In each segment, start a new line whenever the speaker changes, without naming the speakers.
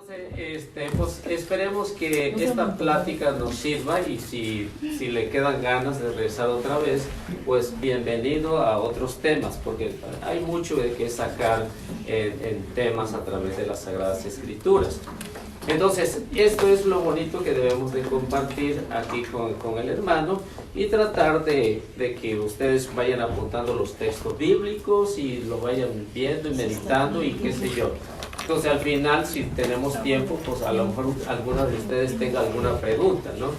Pues esperemos que esta plática nos sirva y si le quedan ganas de regresar otra vez, pues bienvenido a otros temas, porque hay mucho de qué sacar en temas a través de las Sagradas Escrituras. Entonces, esto es lo bonito que debemos de compartir aquí con el hermano y tratar de que ustedes vayan apuntando los textos bíblicos y lo vayan viendo y meditando y qué sé yo. Entonces al final, si tenemos tiempo, pues a lo mejor alguna de ustedes tenga alguna pregunta, ¿no?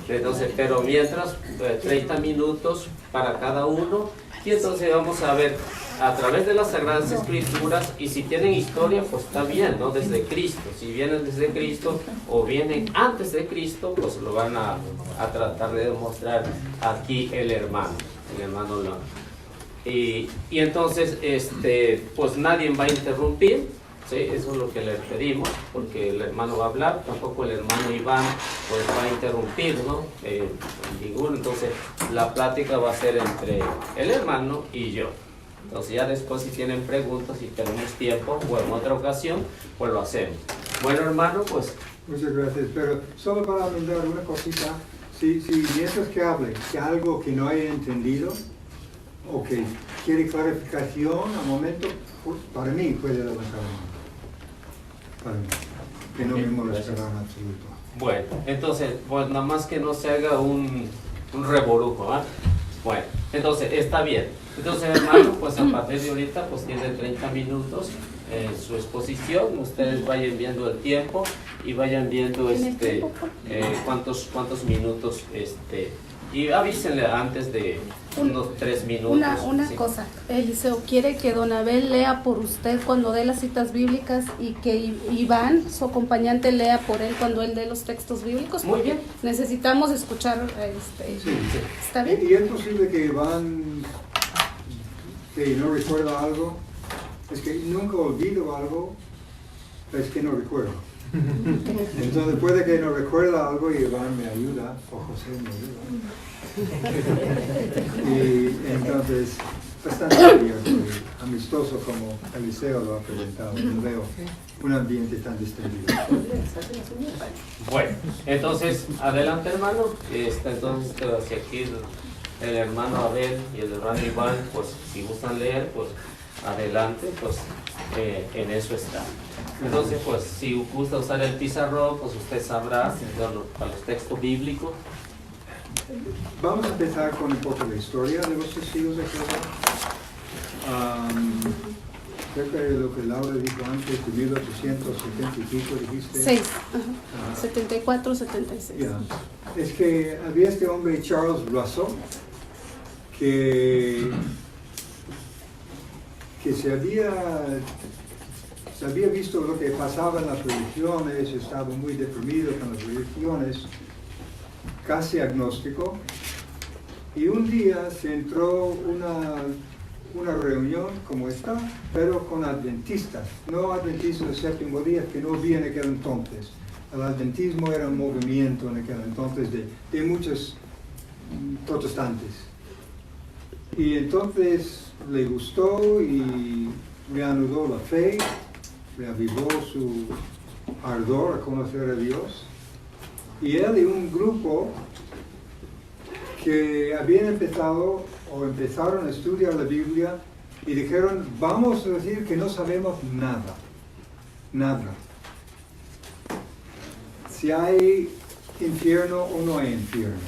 Entonces, pero mientras, 30 minutos para cada uno, y entonces vamos a ver a través de las Sagradas Escrituras, y si tienen historia, pues está bien, ¿no? Desde Cristo. Si vienen desde Cristo o vienen antes de Cristo, pues lo van a tratar de demostrar aquí el hermano León. Y entonces, pues nadie va a interrumpir. Sí, eso es lo que le pedimos, porque el hermano va a hablar, tampoco el hermano Iván pues va a interrumpir, ¿no? Ninguno. Entonces la plática va a ser entre el hermano y yo. Entonces ya después si tienen preguntas, si tenemos tiempo o en otra ocasión, pues lo hacemos. Bueno, hermano, pues...
Muchas gracias, pero solo para mandar una cosita, si mientras que hable, que algo que no haya entendido o que quiere clarificación al momento, pues, para mí puede levantar la mano. Para mí, que no me molestará en absoluto.
Bueno, entonces, pues nada más que no se haga un revolujo, ¿verdad? Bueno, entonces, está bien. Entonces, hermano, pues a partir de ahorita, pues tiene 30 minutos en su exposición. Ustedes vayan viendo el tiempo y vayan viendo cuántos minutos, y avísenle antes de unos 3 minutos.
Una sí. Cosa, Eliseo quiere que don Abel lea por usted cuando dé las citas bíblicas y que Iván, su acompañante, lea por él cuando él dé los textos bíblicos.
Muy bien.
Necesitamos escuchar,
sí.
¿Está bien?
¿Y es posible que Iván, que no recuerda algo? Es que nunca olvido algo, es que no recuerdo. Entonces puede que no recuerda algo y Iván me ayuda, o José me ayuda. Y entonces, bastante abierto y amistoso como Eliseo lo ha presentado. No veo un ambiente tan distendido.
Bueno, entonces, adelante, hermano. Entonces, hacia aquí el hermano Abel y el hermano Iván, pues si gustan leer, pues adelante, pues en eso está. Entonces, pues si gusta usar el pizarrón, pues usted sabrá para los textos bíblicos.
Vamos a empezar con un poco de historia de los testigos de Jehová. Cerca de lo que Laura dijo antes, de 1870 y pico, dijiste.
6, 74, 76.
Yeah. Es que había este hombre, Charles Russell, que se había visto lo que pasaba en las religiones, estaba muy deprimido con las religiones, casi agnóstico, y un día se entró una reunión como esta, pero con adventistas, no adventistas del séptimo día, que no había en aquel entonces. El adventismo era un movimiento en aquel entonces de muchos protestantes. Y entonces le gustó y reanudó la fe, reavivó su ardor a conocer a Dios. Y él y un grupo que habían empezaron a estudiar la Biblia y dijeron, vamos a decir que no sabemos nada. Si hay infierno o no hay infierno,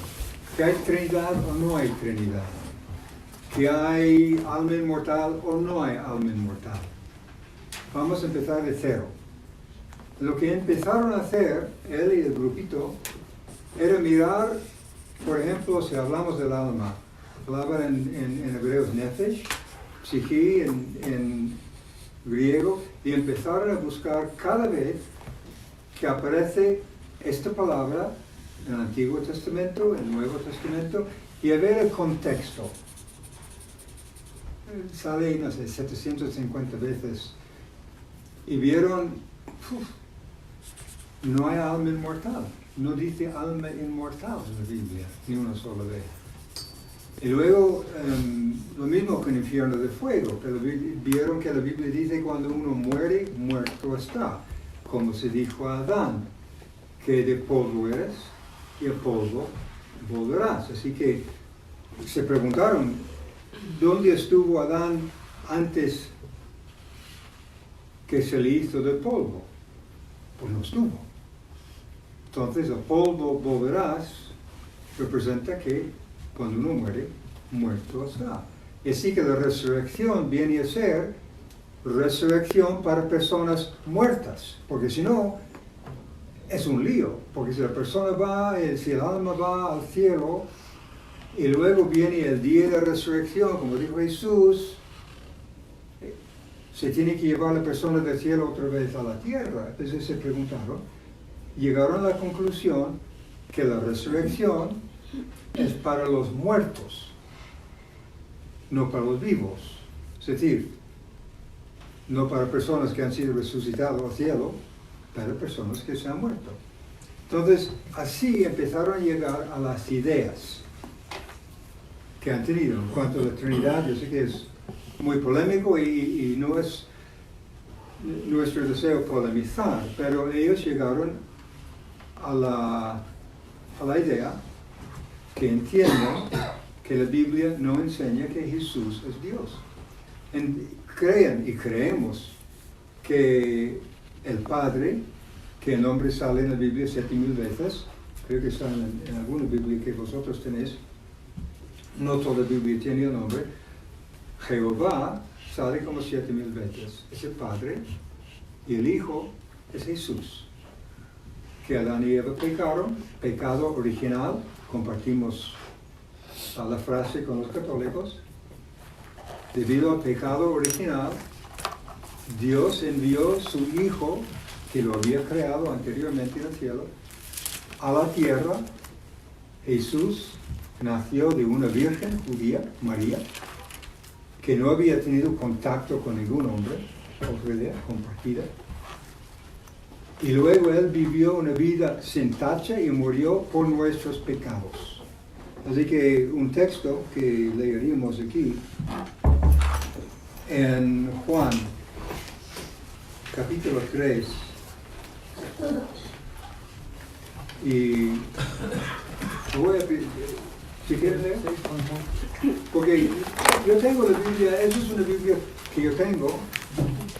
que hay Trinidad o no hay Trinidad, que hay alma inmortal o no hay alma inmortal. Vamos a empezar de cero. Lo que empezaron a hacer, él y el grupito, era mirar, por ejemplo, si hablamos del alma, hablaba en hebreo nefesh, psiquí en griego, y empezaron a buscar cada vez que aparece esta palabra en el Antiguo Testamento, en el Nuevo Testamento, y a ver el contexto. Sale, no sé, 750 veces. Y vieron, no hay alma inmortal. No dice alma inmortal en la Biblia, ni una sola vez. Y luego, lo mismo con infierno de fuego. Pero vieron que la Biblia dice cuando uno muere, muerto está. como se dijo a Adán, que de polvo eres y a polvo volverás. Así que se preguntaron, ¿dónde estuvo Adán antes que se le hizo de polvo? Pues no estuvo. Entonces, a polvo volverás representa que cuando uno muere, muerto está. Y así que la resurrección viene a ser resurrección para personas muertas, porque si no, es un lío, porque si la persona va, si el alma va al cielo, y luego viene el día de resurrección, como dijo Jesús, se tiene que llevar la persona del cielo otra vez a la tierra. Entonces se preguntaron, llegaron a la conclusión que la resurrección es para los muertos, no para los vivos. Es decir, no para personas que han sido resucitadas al cielo, para personas que se han muerto. Entonces, así empezaron a llegar a las ideas que han tenido en cuanto a la Trinidad. Yo sé que es muy polémico y no es nuestro deseo polemizar, pero ellos llegaron a la idea que entienden que la Biblia no enseña que Jesús es Dios. Creen y creemos que el Padre, que el nombre sale en la Biblia 7,000 veces, creo que está en alguna Biblia que vosotros tenéis, no toda Biblia tiene el nombre, Jehová sale como 7,000 veces, es el Padre, y el Hijo es Jesús. Que Adán y Eva pecaron, pecado original, compartimos la frase con los católicos. Debido al pecado original, Dios envió su Hijo, que lo había creado anteriormente en el cielo, a la tierra. Jesús nació de una virgen judía, María, que no había tenido contacto con ningún hombre, otra idea compartida. Y luego Él vivió una vida sin tacha y murió por nuestros pecados. Así que un texto que leeríamos aquí, en Juan, capítulo 3, y voy a pedir, si quieren leer, porque yo tengo la Biblia, esa es una Biblia que yo tengo,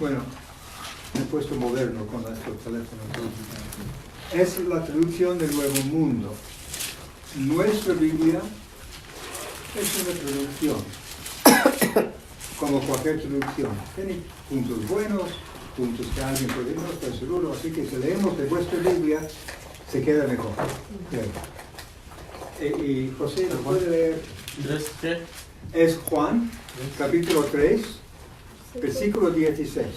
bueno, me he puesto moderno con estos teléfonos, es la traducción del Nuevo Mundo. Nuestra Biblia es una traducción, como cualquier traducción. Tiene puntos buenos, puntos que alguien puede no estar seguro, así que si leemos de vuestra Biblia, se queda mejor. Y José, ¿nos puede leer? Es Juan, capítulo 3, versículo 16.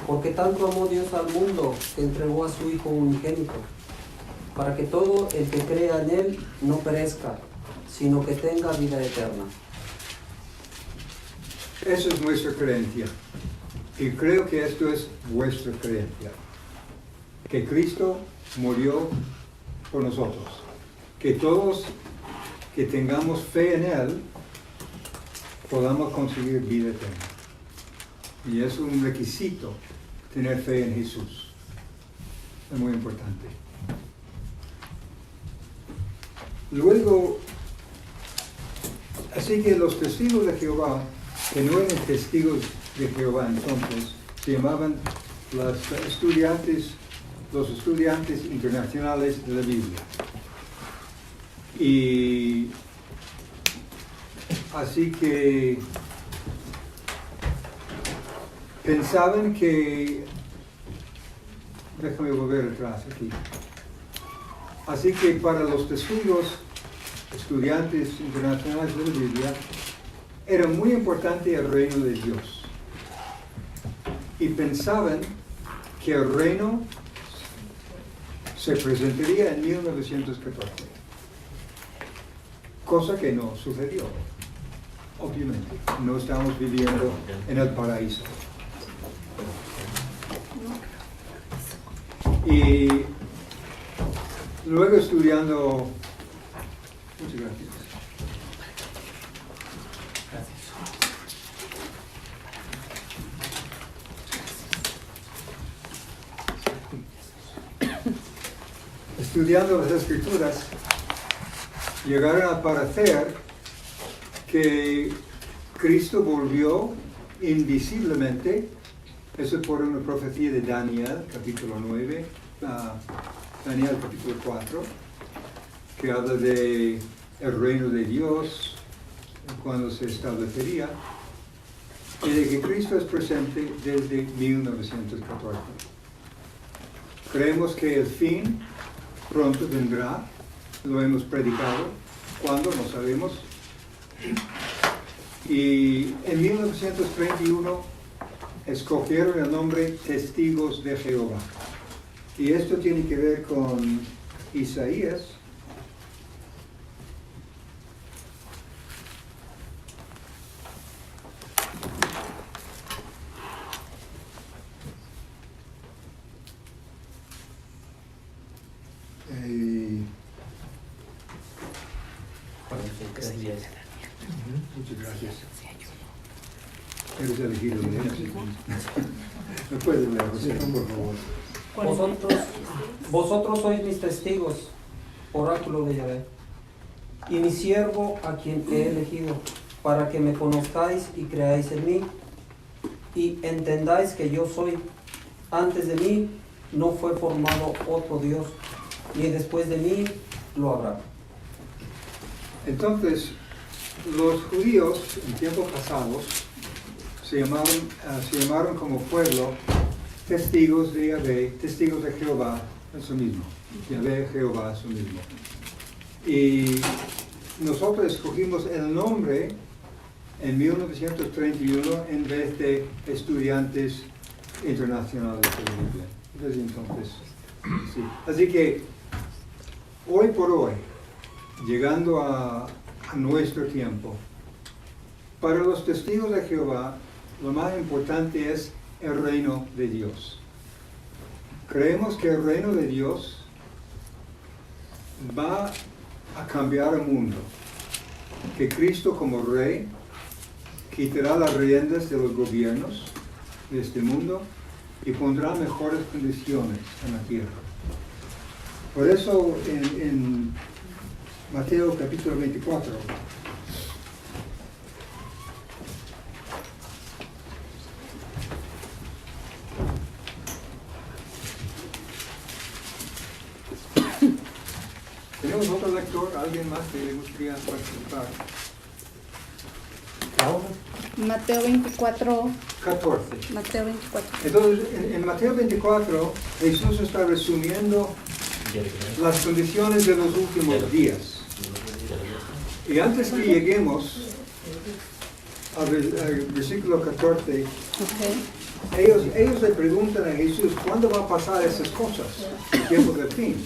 Porque tanto amó Dios al mundo que entregó a su Hijo unigénito, para que todo el que crea en Él no perezca, sino que tenga vida eterna.
Esa es nuestra creencia. Y creo que esto es vuestra creencia. Que Cristo murió por nosotros. Que todos que tengamos fe en Él podamos conseguir vida eterna. Y es un requisito tener fe en Jesús. Es muy importante. Luego, así que los testigos de Jehová, que no eran testigos de Jehová entonces, se llamaban los estudiantes internacionales de la Biblia. Y así que pensaban que, déjame volver atrás aquí, así que para los testigos, estudiantes internacionales de la Biblia, era muy importante el reino de Dios. Y pensaban que el reino se presentaría en 1914. Cosa que no sucedió. Obviamente, no estamos viviendo en el paraíso. Y luego estudiando, muchas gracias. estudiando las Escrituras, llegaron a parecer que Cristo volvió invisiblemente. Eso es por una profecía de Daniel, capítulo 9, Daniel capítulo 4, que habla de el reino de Dios, cuando se establecería, y de que Cristo es presente desde 1914. Creemos que el fin pronto vendrá, lo hemos predicado, ¿cuándo? No sabemos. Y en 1931 escogieron el nombre Testigos de Jehová. Y esto tiene que ver con Isaías. Muchas gracias. Eres elegido, ¿Me puedes leer, José, por favor?
Vosotros sois mis testigos, oráculo de Yahvé, y mi siervo a quien he elegido, para que me conozcáis y creáis en mí, y entendáis que yo soy. Antes de mí no fue formado otro Dios, ni después de mí lo habrá.
Entonces, los judíos en tiempos pasados se llamaron como pueblo testigos de Yahvé, testigos de Jehová, eso mismo. Yahvé, Jehová, eso mismo. Y nosotros escogimos el nombre en 1931 en vez de estudiantes internacionales de la Biblia. Desde entonces, sí. Así que, hoy por hoy, llegando a nuestro tiempo, para los testigos de Jehová, lo más importante es el reino de Dios. Creemos que el reino de Dios va a cambiar el mundo, que Cristo como Rey quitará las riendas de los gobiernos de este mundo y pondrá mejores condiciones en la tierra. Por eso en Mateo capítulo 24, ¿tenemos otro lector? ¿Alguien más que le gustaría participar?
Mateo 24.
14.
Mateo 24.
Entonces, en Mateo 24, Jesús está resumiendo las condiciones de los últimos días. Y antes que lleguemos al versículo 14,
Okay.
ellos le preguntan a Jesús, ¿cuándo va a pasar esas cosas? El tiempo del fin.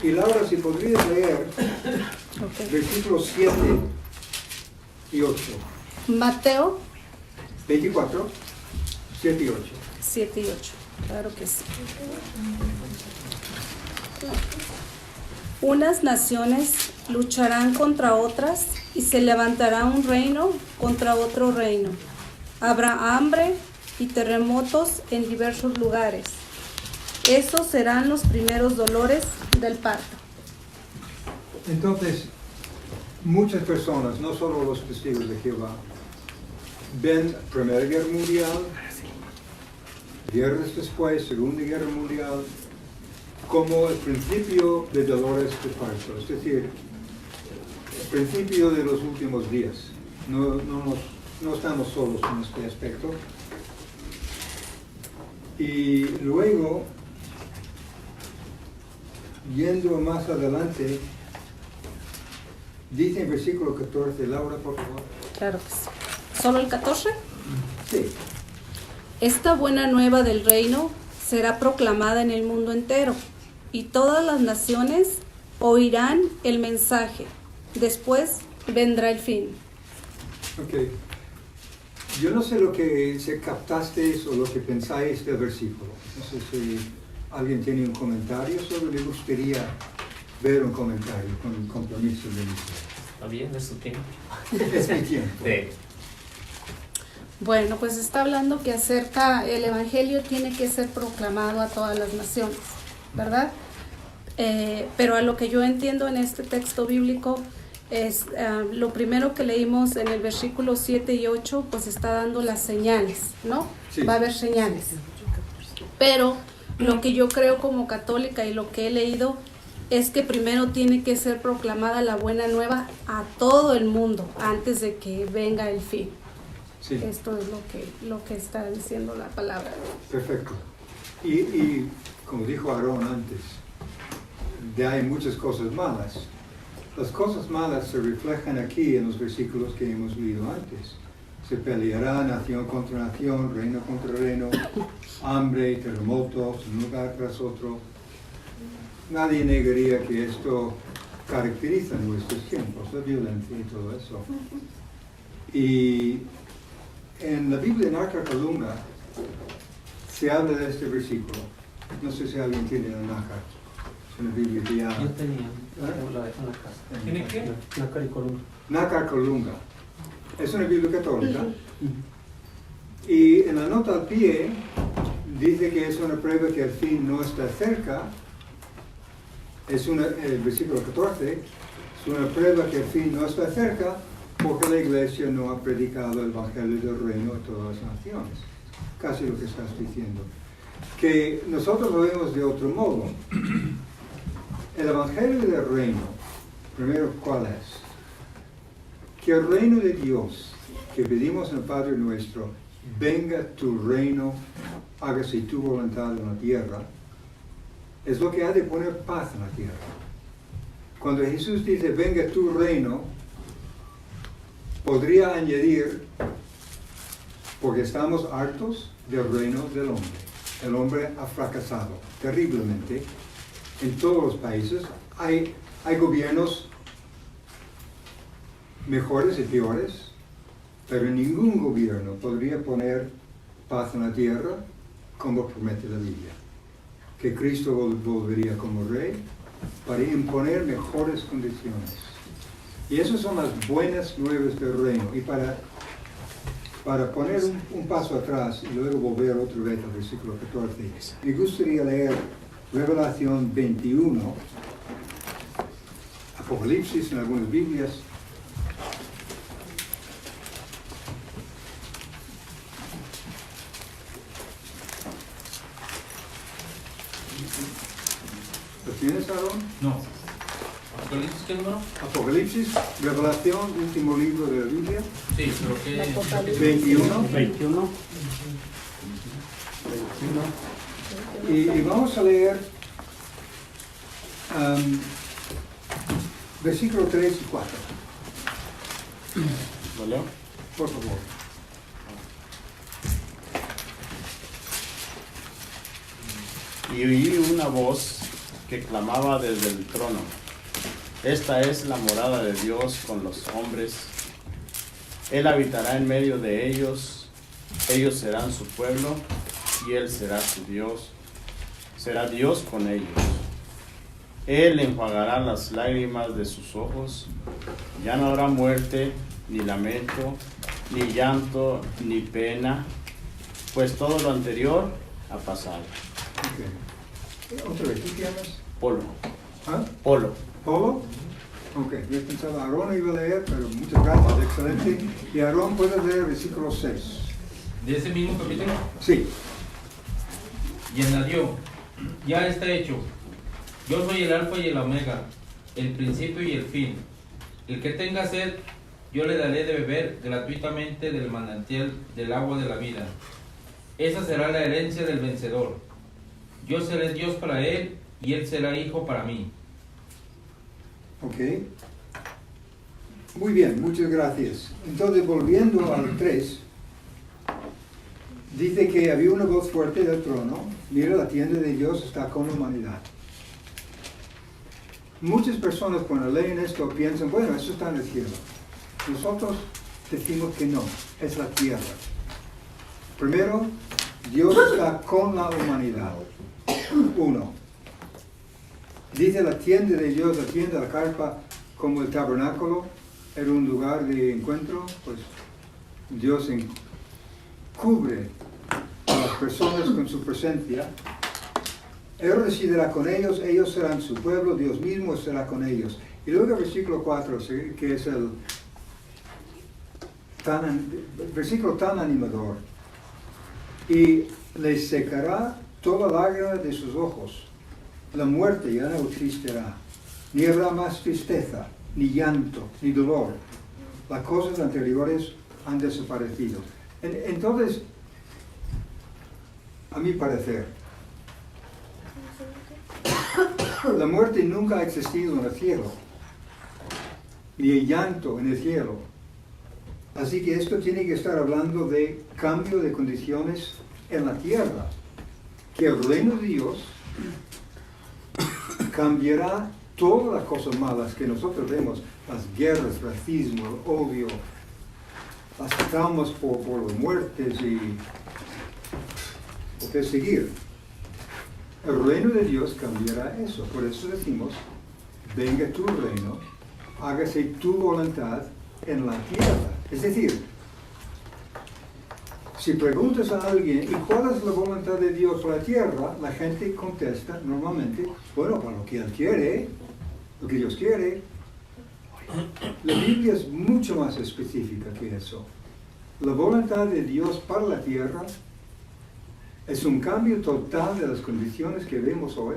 Y Laura, si podrías leer
Okay.
versículos 7 y 8.
Mateo
24, 7 y 8.
7 y 8. Claro que sí. Unas naciones lucharán contra otras y se levantará un reino contra otro reino. Habrá hambre y terremotos en diversos lugares. Esos serán los primeros dolores del parto.
Entonces, muchas personas, no solo los testigos de Jehová, ven Primera Guerra Mundial, guerras después, Segunda Guerra Mundial, como el principio de dolores de parto, es decir, el principio de los últimos días. No estamos solos en este aspecto. Y luego, yendo más adelante, dice en versículo 14, Laura, por favor.
Claro que sí. ¿Solo el 14?
Sí.
Esta buena nueva del reino será proclamada en el mundo entero, y todas las naciones oirán el mensaje. Después vendrá el fin.
Ok. Yo no sé lo que se captasteis o lo que pensáis del versículo. No sé si alguien tiene un comentario sobre, le gustaría ver un comentario con el compromiso de mi.
Está bien, es su tiempo.
Es mi tiempo.
Sí.
Bueno, pues está hablando que acerca el evangelio tiene que ser proclamado a todas las naciones, ¿verdad? Pero a lo que yo entiendo en este texto bíblico es lo primero que leímos en el versículo 7 y 8, pues está dando las señales, ¿no?
Sí.
Va a haber señales. Pero lo que yo creo como católica y lo que he leído es que primero tiene que ser proclamada la buena nueva a todo el mundo antes de que venga el fin.
Sí.
Esto es lo que está diciendo la palabra.
Perfecto. Y como dijo Aarón antes, de hay muchas cosas malas. Las cosas malas se reflejan aquí en los versículos que hemos leído antes. Se peleará nación contra nación, reino contra reino, hambre, terremotos, un lugar tras otro. Nadie negaría que esto caracteriza nuestros tiempos, la violencia y todo eso. Y en la Biblia en Arca Columna se habla de este versículo. No sé si alguien tiene la Nácar. Es una Biblia que ya...
Yo tenía, la dejé en la casa.
¿Tiene qué?
Nácar y Columna.
Nácar Columna. Es una Biblia católica. Y en la nota al pie dice que es una prueba que el fin no está cerca. El versículo 14 es una prueba que el fin no está cerca porque la iglesia no ha predicado el evangelio del reino a todas las naciones. Casi lo que estás diciendo. Que nosotros lo vemos de otro modo. El evangelio del reino, primero, ¿cuál es? Que el reino de Dios, que pedimos en el Padre nuestro, venga tu reino, hágase tu voluntad en la tierra, es lo que ha de poner paz en la tierra. Cuando Jesús dice, venga tu reino, podría añadir, porque estamos hartos del reino del hombre. El hombre ha fracasado terriblemente en todos los países. Hay gobiernos mejores y peores, pero ningún gobierno podría poner paz en la tierra como promete la Biblia. Que Cristo volvería como rey para imponer mejores condiciones. Y esas son las buenas nuevas del reino. Y para poner un paso atrás y luego volver otra vez al versículo 14, me gustaría leer Revelación 21, Apocalipsis en algunas Biblias. ¿Lo tienes, Aarón?
No. ¿Apocalipsis qué número?
Apocalipsis, Revelación, último libro de la Biblia.
Sí, pero qué...
Apocalipsis.
21. Y vamos a leer versículos 3 y 4.
¿Lo leo?
Por favor.
Y oí una voz que clamaba desde el trono: esta es la morada de Dios con los hombres. Él habitará en medio de ellos. Ellos serán su pueblo y Él será su Dios. Será Dios con ellos. Él enjuagará las lágrimas de sus ojos. Ya no habrá muerte, ni lamento, ni llanto, ni pena, pues todo lo anterior ha pasado.
Okay. Otra vez, ¿tú te llamas?
Polo.
¿Ah?
Polo.
¿Polo? Ok, yo pensaba Aarón iba a leer, pero muchas gracias, excelente. Y Aarón, ¿puedes leer el versículo 6?
¿De ese mismo capítulo?
Sí.
Y añadió, ya está hecho. Yo soy el alfa y el omega, el principio y el fin. El que tenga sed, yo le daré de beber gratuitamente del manantial del agua de la vida. Esa será la herencia del vencedor. Yo seré Dios para él y él será hijo para mí.
Ok. Muy bien, muchas gracias. Entonces, volviendo al 3, dice que había una voz fuerte del trono. Mira, la tienda de Dios está con la humanidad. Muchas personas cuando leen esto piensan, bueno, eso está en el cielo. Nosotros decimos que no, es la tierra. Primero, Dios está con la humanidad. 1. Dice la tienda de Dios, la tienda, la carpa, como el tabernáculo, era un lugar de encuentro, pues Dios cubre a las personas con su presencia. Él residirá con ellos, ellos serán su pueblo, Dios mismo será con ellos. Y luego el versículo 4, que es el versículo tan animador. Y les secará toda lágrima de sus ojos. La muerte ya no existirá. Ni habrá más tristeza, ni llanto, ni dolor. Las cosas anteriores han desaparecido. Entonces, a mi parecer, la muerte nunca ha existido en el cielo, ni el llanto en el cielo. Así que esto tiene que estar hablando de cambio de condiciones en la tierra, que el reino de Dios cambiará todas las cosas malas que nosotros vemos, las guerras, el racismo, el odio, las traumas por las muertes y por qué seguir. El reino de Dios cambiará eso. Por eso decimos, venga tu reino, hágase tu voluntad en la tierra. Es decir, si preguntas a alguien, ¿y cuál es la voluntad de Dios para la tierra? La gente contesta normalmente, bueno, para lo que Él quiere, lo que Dios quiere. La Biblia es mucho más específica que eso. La voluntad de Dios para la tierra es un cambio total de las condiciones que vemos hoy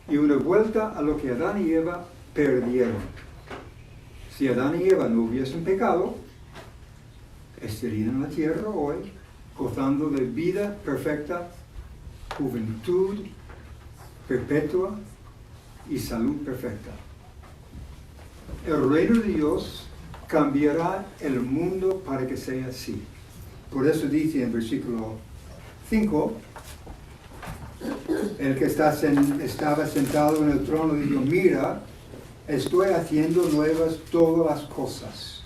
y una vuelta a lo que Adán y Eva perdieron. Si Adán y Eva no hubiesen pecado, estarían en la tierra hoy gozando de vida perfecta, juventud perpetua y salud perfecta. El reino de Dios cambiará el mundo para que sea así. Por eso dice en versículo 5, el que estaba sentado en el trono dijo, mira, estoy haciendo nuevas todas las cosas.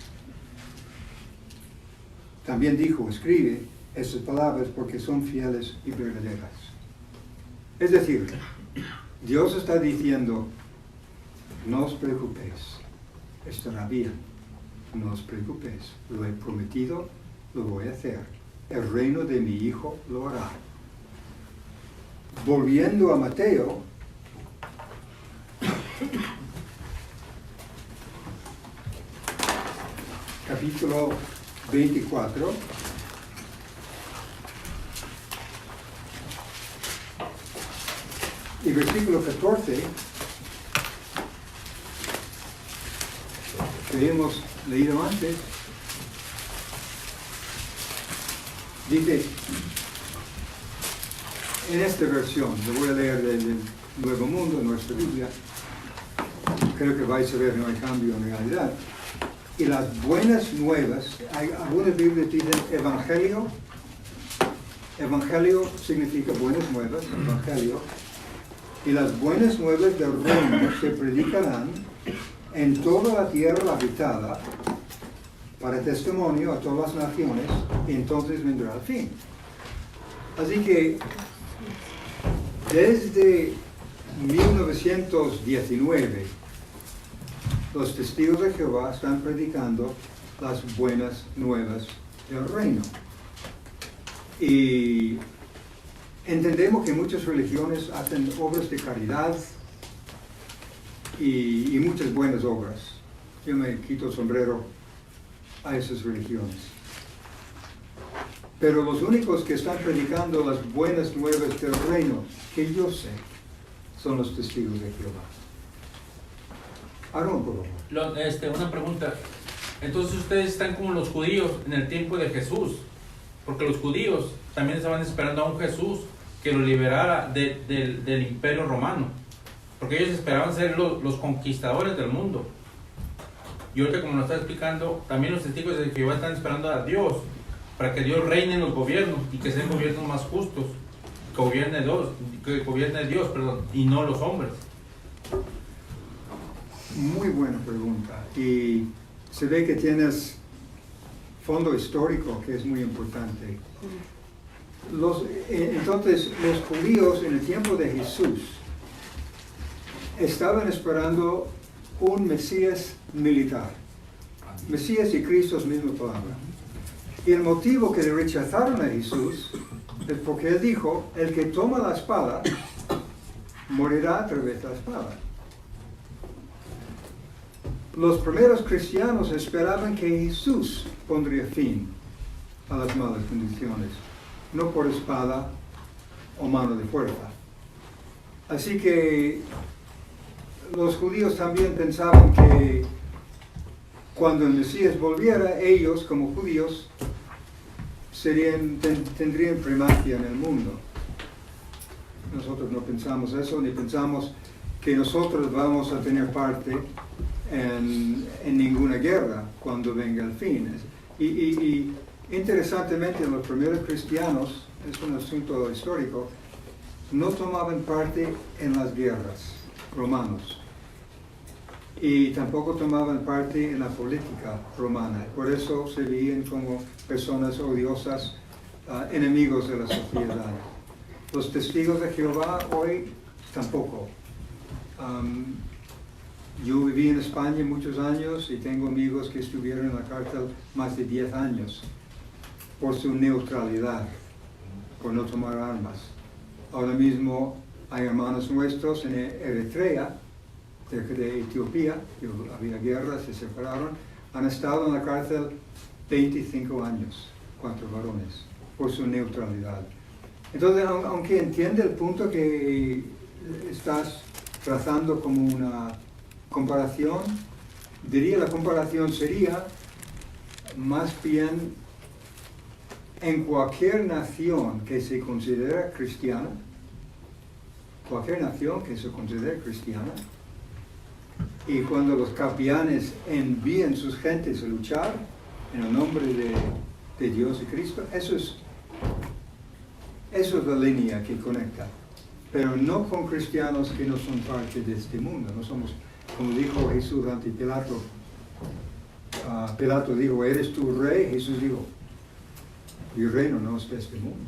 También dijo, escribe esas palabras porque son fieles y verdaderas. Es decir, Dios está diciendo, no os preocupéis, estará bien, no os preocupéis, lo he prometido, lo voy a hacer. El reino de mi Hijo lo hará. Volviendo a Mateo, capítulo 24, y versículo 14, que hemos leído antes, dice, en esta versión, lo voy a leer del Nuevo Mundo, en nuestra Biblia, creo que vais a ver no hay cambio en realidad. Y las buenas nuevas, hay algunas Biblias dicen evangelio. Evangelio significa buenas nuevas, evangelio. Y las buenas nuevas del reino se predicarán en toda la tierra habitada para testimonio a todas las naciones, y entonces vendrá el fin. Así que desde 1919 los testigos de Jehová están predicando las buenas nuevas del reino. Y entendemos que muchas religiones hacen obras de caridad y muchas buenas obras. Yo me quito el sombrero a esas religiones. Pero los únicos que están predicando las buenas nuevas del reino, que yo sé, son los testigos de Jehová. Aaron, por favor.
Una pregunta. Entonces ustedes están como los judíos en el tiempo de Jesús, porque los judíos también estaban esperando a un Jesús que los liberara del imperio romano, porque ellos esperaban ser los conquistadores del mundo. Y ahorita, como nos está explicando, también los testigos de Jehová están esperando a Dios, para que Dios reine en los gobiernos y que sean gobiernos más justos, que gobierne Dios, y no los hombres.
Muy buena pregunta. Y se ve que tienes fondo histórico, que es muy importante. Entonces, los judíos en el tiempo de Jesús estaban esperando un Mesías militar. Mesías y Cristo es la misma palabra. Y el motivo que le rechazaron a Jesús es porque él dijo, el que toma la espada morirá a través de la espada. Los primeros cristianos esperaban que Jesús pondría fin a las malas condiciones, no por espada o mano de fuerza. Así que los judíos también pensaban que cuando el Mesías volviera, ellos como judíos tendrían primacia en el mundo. Nosotros no pensamos eso, ni pensamos que nosotros vamos a tener parte en ninguna guerra cuando venga el fin. Y interesantemente, los primeros cristianos, es un asunto histórico, no tomaban parte en las guerras romanos y tampoco tomaban parte en la política romana. Por eso se veían como personas odiosas, enemigos de la sociedad. Los testigos de Jehová hoy tampoco. Yo viví en España muchos años y tengo amigos que estuvieron en la cárcel más de 10 años por su neutralidad, por no tomar armas. Ahora mismo hay hermanos nuestros en Eritrea, cerca de Etiopía, que había guerra, se separaron, han estado en la cárcel 25 años, 4 varones, por su neutralidad. Entonces, aunque entiende el punto que estás trazando como una comparación, diría la comparación sería más bien en cualquier nación que se considera cristiana, y cuando los capitanes envían sus gentes a luchar en el nombre de Dios y Cristo, eso es la línea que conecta, pero no con cristianos que no son parte de este mundo. No somos, como dijo Jesús ante Pilato, Pilato dijo, ¿eres tu rey? Jesús dijo, mi reino no es de este mundo,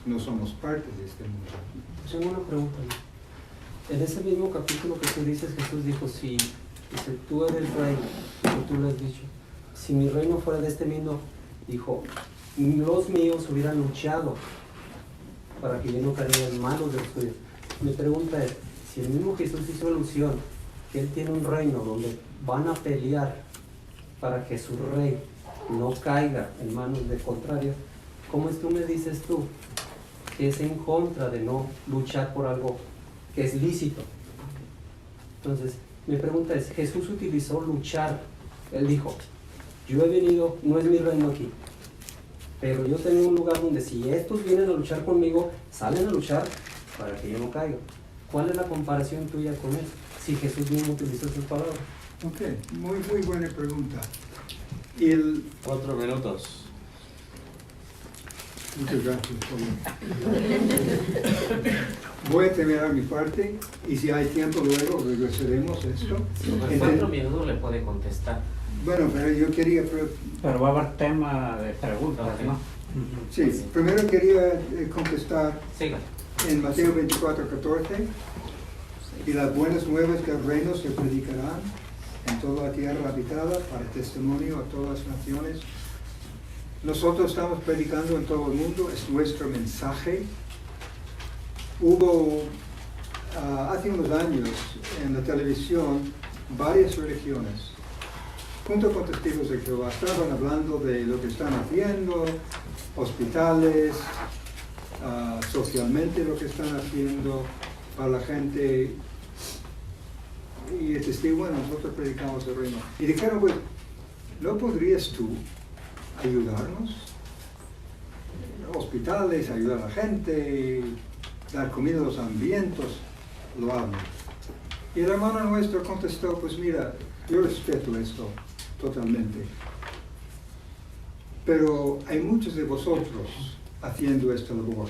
no somos parte de este mundo.
Tengo una pregunta. En ese mismo capítulo que tú dices, Jesús dijo, si tú eres rey, como tú lo has dicho, si mi reino fuera de este mundo, dijo, los míos hubieran luchado para que yo no cayera en manos de los tuyos. Mi pregunta es, si el mismo Jesús hizo alusión que Él tiene un reino donde van a pelear para que su rey no caiga en manos de contrarios, ¿cómo es tú me dices tú que es en contra de no luchar por algo que es lícito? Entonces, mi pregunta es, Jesús utilizó luchar. Él dijo, yo he venido, no es mi reino aquí, pero yo tengo un lugar donde si estos vienen a luchar conmigo, salen a luchar para que yo no caiga. ¿Cuál es la comparación tuya con él? Si Jesús mismo utilizó sus palabras.
Ok, muy buena pregunta.
4 minutos.
Muchas gracias. Voy a terminar mi parte y si hay tiempo luego regresaremos a esto.
Sobre 4 minutos le puede contestar.
Bueno, pero yo quería...
Pero va a haber tema de preguntas, ¿no?
Sí, primero quería contestar
Siga.
en Mateo 24:14, y las buenas nuevas del reino se predicarán en toda la tierra habitada para testimonio a todas las naciones. Nosotros estamos predicando en todo el mundo, es nuestro mensaje. Hubo hace unos años en la televisión varias religiones, junto con testigos de Jehová, estaban hablando de lo que están haciendo, hospitales, socialmente lo que están haciendo para la gente. Y el testigo, bueno, nosotros predicamos el reino. Y dijeron, pues, ¿no podrías tú ayudarnos? Hospitales, ayudar a la gente, dar comida a los hambrientos, lo hablo. Y el hermano nuestro contestó, pues mira, yo respeto esto totalmente, pero hay muchos de vosotros haciendo esta labor.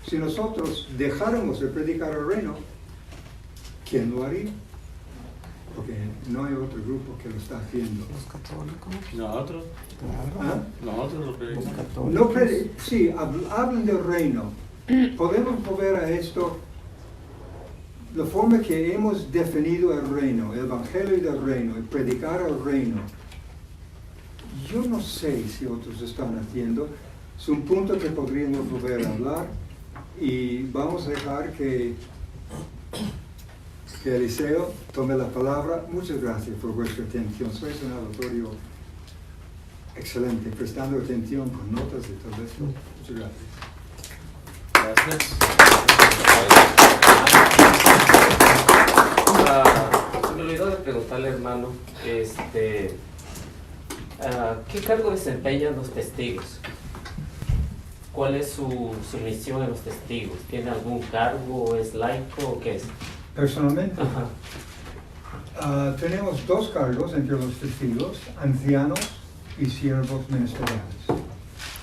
Si nosotros dejáramos de predicar el reino, ¿quién lo haría? Porque no hay otro grupo que lo está haciendo.
Los católicos.
Nosotros.
¿Ah?
Nosotros lo
Los
predicamos.
católicos.
No sí, hablan del reino. Podemos volver a esto. La forma que hemos definido el reino, el evangelio del reino, el predicar el reino. Yo no sé si otros están haciendo. Es un punto que podríamos volver a hablar y vamos a dejar que que Eliseo tome la palabra. Muchas gracias por vuestra atención. Sois un auditorio excelente, prestando atención con notas y todo esto. Muchas gracias.
Gracias.
Se me olvidó de preguntarle, hermano, ¿qué cargo desempeñan los testigos? ¿Cuál es su misión en los testigos? ¿Tiene algún cargo? ¿Es laico o qué es?
Personalmente,
Ajá.
tenemos dos cargos entre los testigos, ancianos y siervos ministeriales.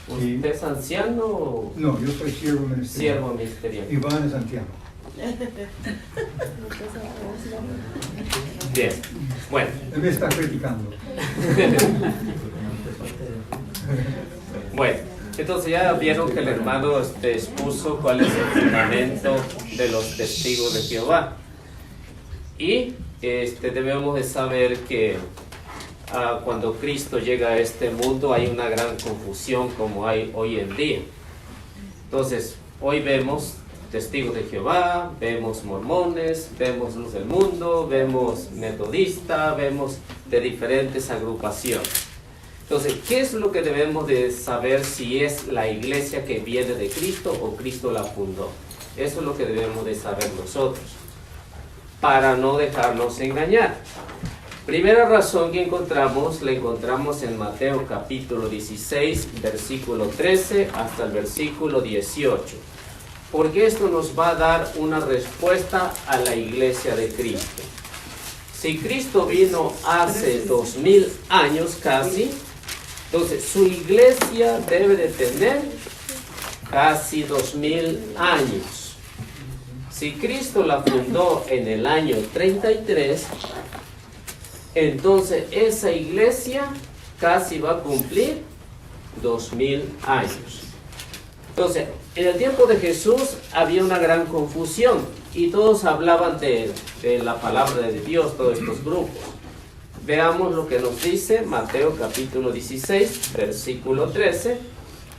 ¿Usted es anciano o
No, yo soy siervo ministerial.
siervo ministerial?
Iván es anciano.
Bien, bueno.
Él me está criticando.
Bueno, entonces ya vieron que el hermano expuso cuál es el fundamento de los testigos de Jehová. Y debemos de saber que cuando Cristo llega a este mundo hay una gran confusión como hay hoy en día. Entonces, hoy vemos testigos de Jehová, vemos mormones, vemos luz del mundo, vemos metodista, vemos de diferentes agrupaciones. Entonces, ¿qué es lo que debemos de saber si es la iglesia que viene de Cristo o Cristo la fundó? Eso es lo que debemos de saber nosotros, para no dejarnos engañar. Primera razón que la encontramos en Mateo capítulo 16, versículo 13 hasta el versículo 18. Porque esto nos va a dar una respuesta a la iglesia de Cristo. Si Cristo vino hace 2000 años casi, entonces su iglesia debe de tener casi 2000 años. Si Cristo la fundó en el año 33, entonces esa iglesia casi va a cumplir 2000 años. Entonces, en el tiempo de Jesús había una gran confusión y todos hablaban de la palabra de Dios, todos estos grupos. Veamos lo que nos dice Mateo capítulo 16, versículo 13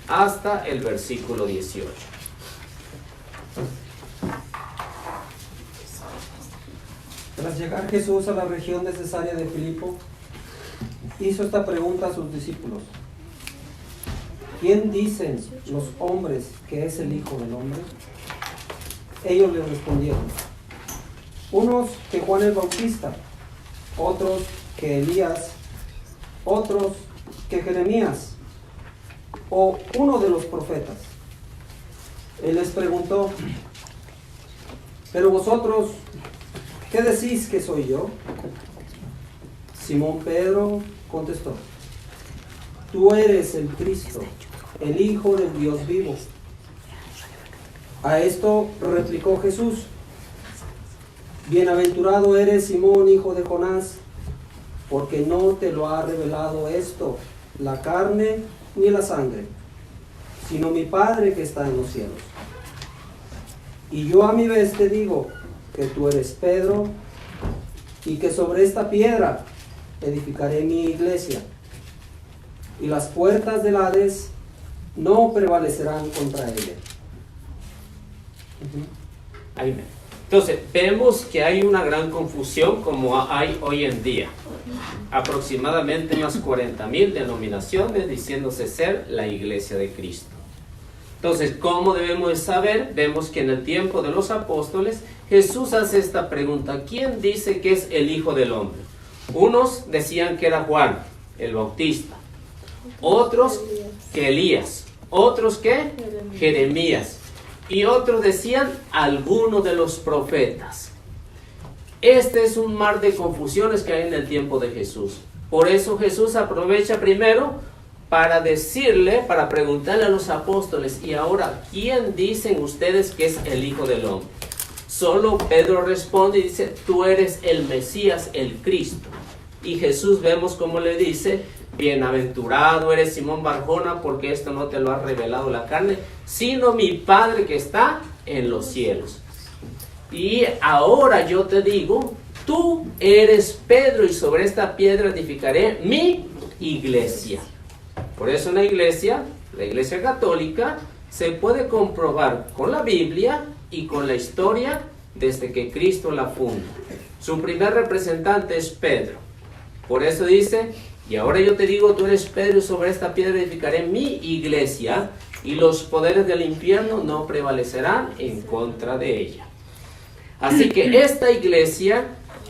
hasta el versículo 18.
Tras llegar Jesús a la región de Cesarea de Filipo, hizo esta pregunta a sus discípulos: ¿quién dicen los hombres que es el Hijo del Hombre? Ellos le respondieron: unos que Juan el Bautista, otros que Elías, otros que Jeremías, o uno de los profetas. Él les preguntó: ¿pero vosotros qué decís que soy yo? Simón Pedro contestó: tú eres el Cristo, el Hijo del Dios vivo. A esto replicó Jesús: bienaventurado eres, Simón, hijo de Jonás, porque no te lo ha revelado esto la carne ni la sangre, sino mi Padre que está en los cielos. Y yo a mi vez te digo que tú eres Pedro, y que sobre esta piedra edificaré mi iglesia, y las puertas del Hades no prevalecerán contra ella.
Ahí ve. Entonces, vemos que hay una gran confusión como hay hoy en día. Aproximadamente unas 40,000 denominaciones diciéndose ser la iglesia de Cristo. Entonces, ¿cómo debemos de saber? Vemos que en el tiempo de los apóstoles, Jesús hace esta pregunta: ¿quién dice que es el Hijo del Hombre? Unos decían que era Juan el Bautista, otros que Elías, otros que Jeremías, y otros decían alguno de los profetas. Este es un mar de confusiones que hay en el tiempo de Jesús. Por eso Jesús aprovecha primero para decirle, para preguntarle a los apóstoles: y ahora, ¿quién dicen ustedes que es el Hijo del Hombre? Solo Pedro responde y dice: tú eres el Mesías, el Cristo. Y Jesús vemos cómo le dice: bienaventurado eres, Simón Barjona, porque esto no te lo ha revelado la carne, sino mi Padre que está en los cielos. Y ahora yo te digo: tú eres Pedro, y sobre esta piedra edificaré mi iglesia. Por eso la iglesia católica, se puede comprobar con la Biblia y con la historia desde que Cristo la funda. Su primer representante es Pedro. Por eso dice, y ahora yo te digo, tú eres Pedro, y sobre esta piedra edificaré mi iglesia, y los poderes del infierno no prevalecerán en contra de ella. Así que esta iglesia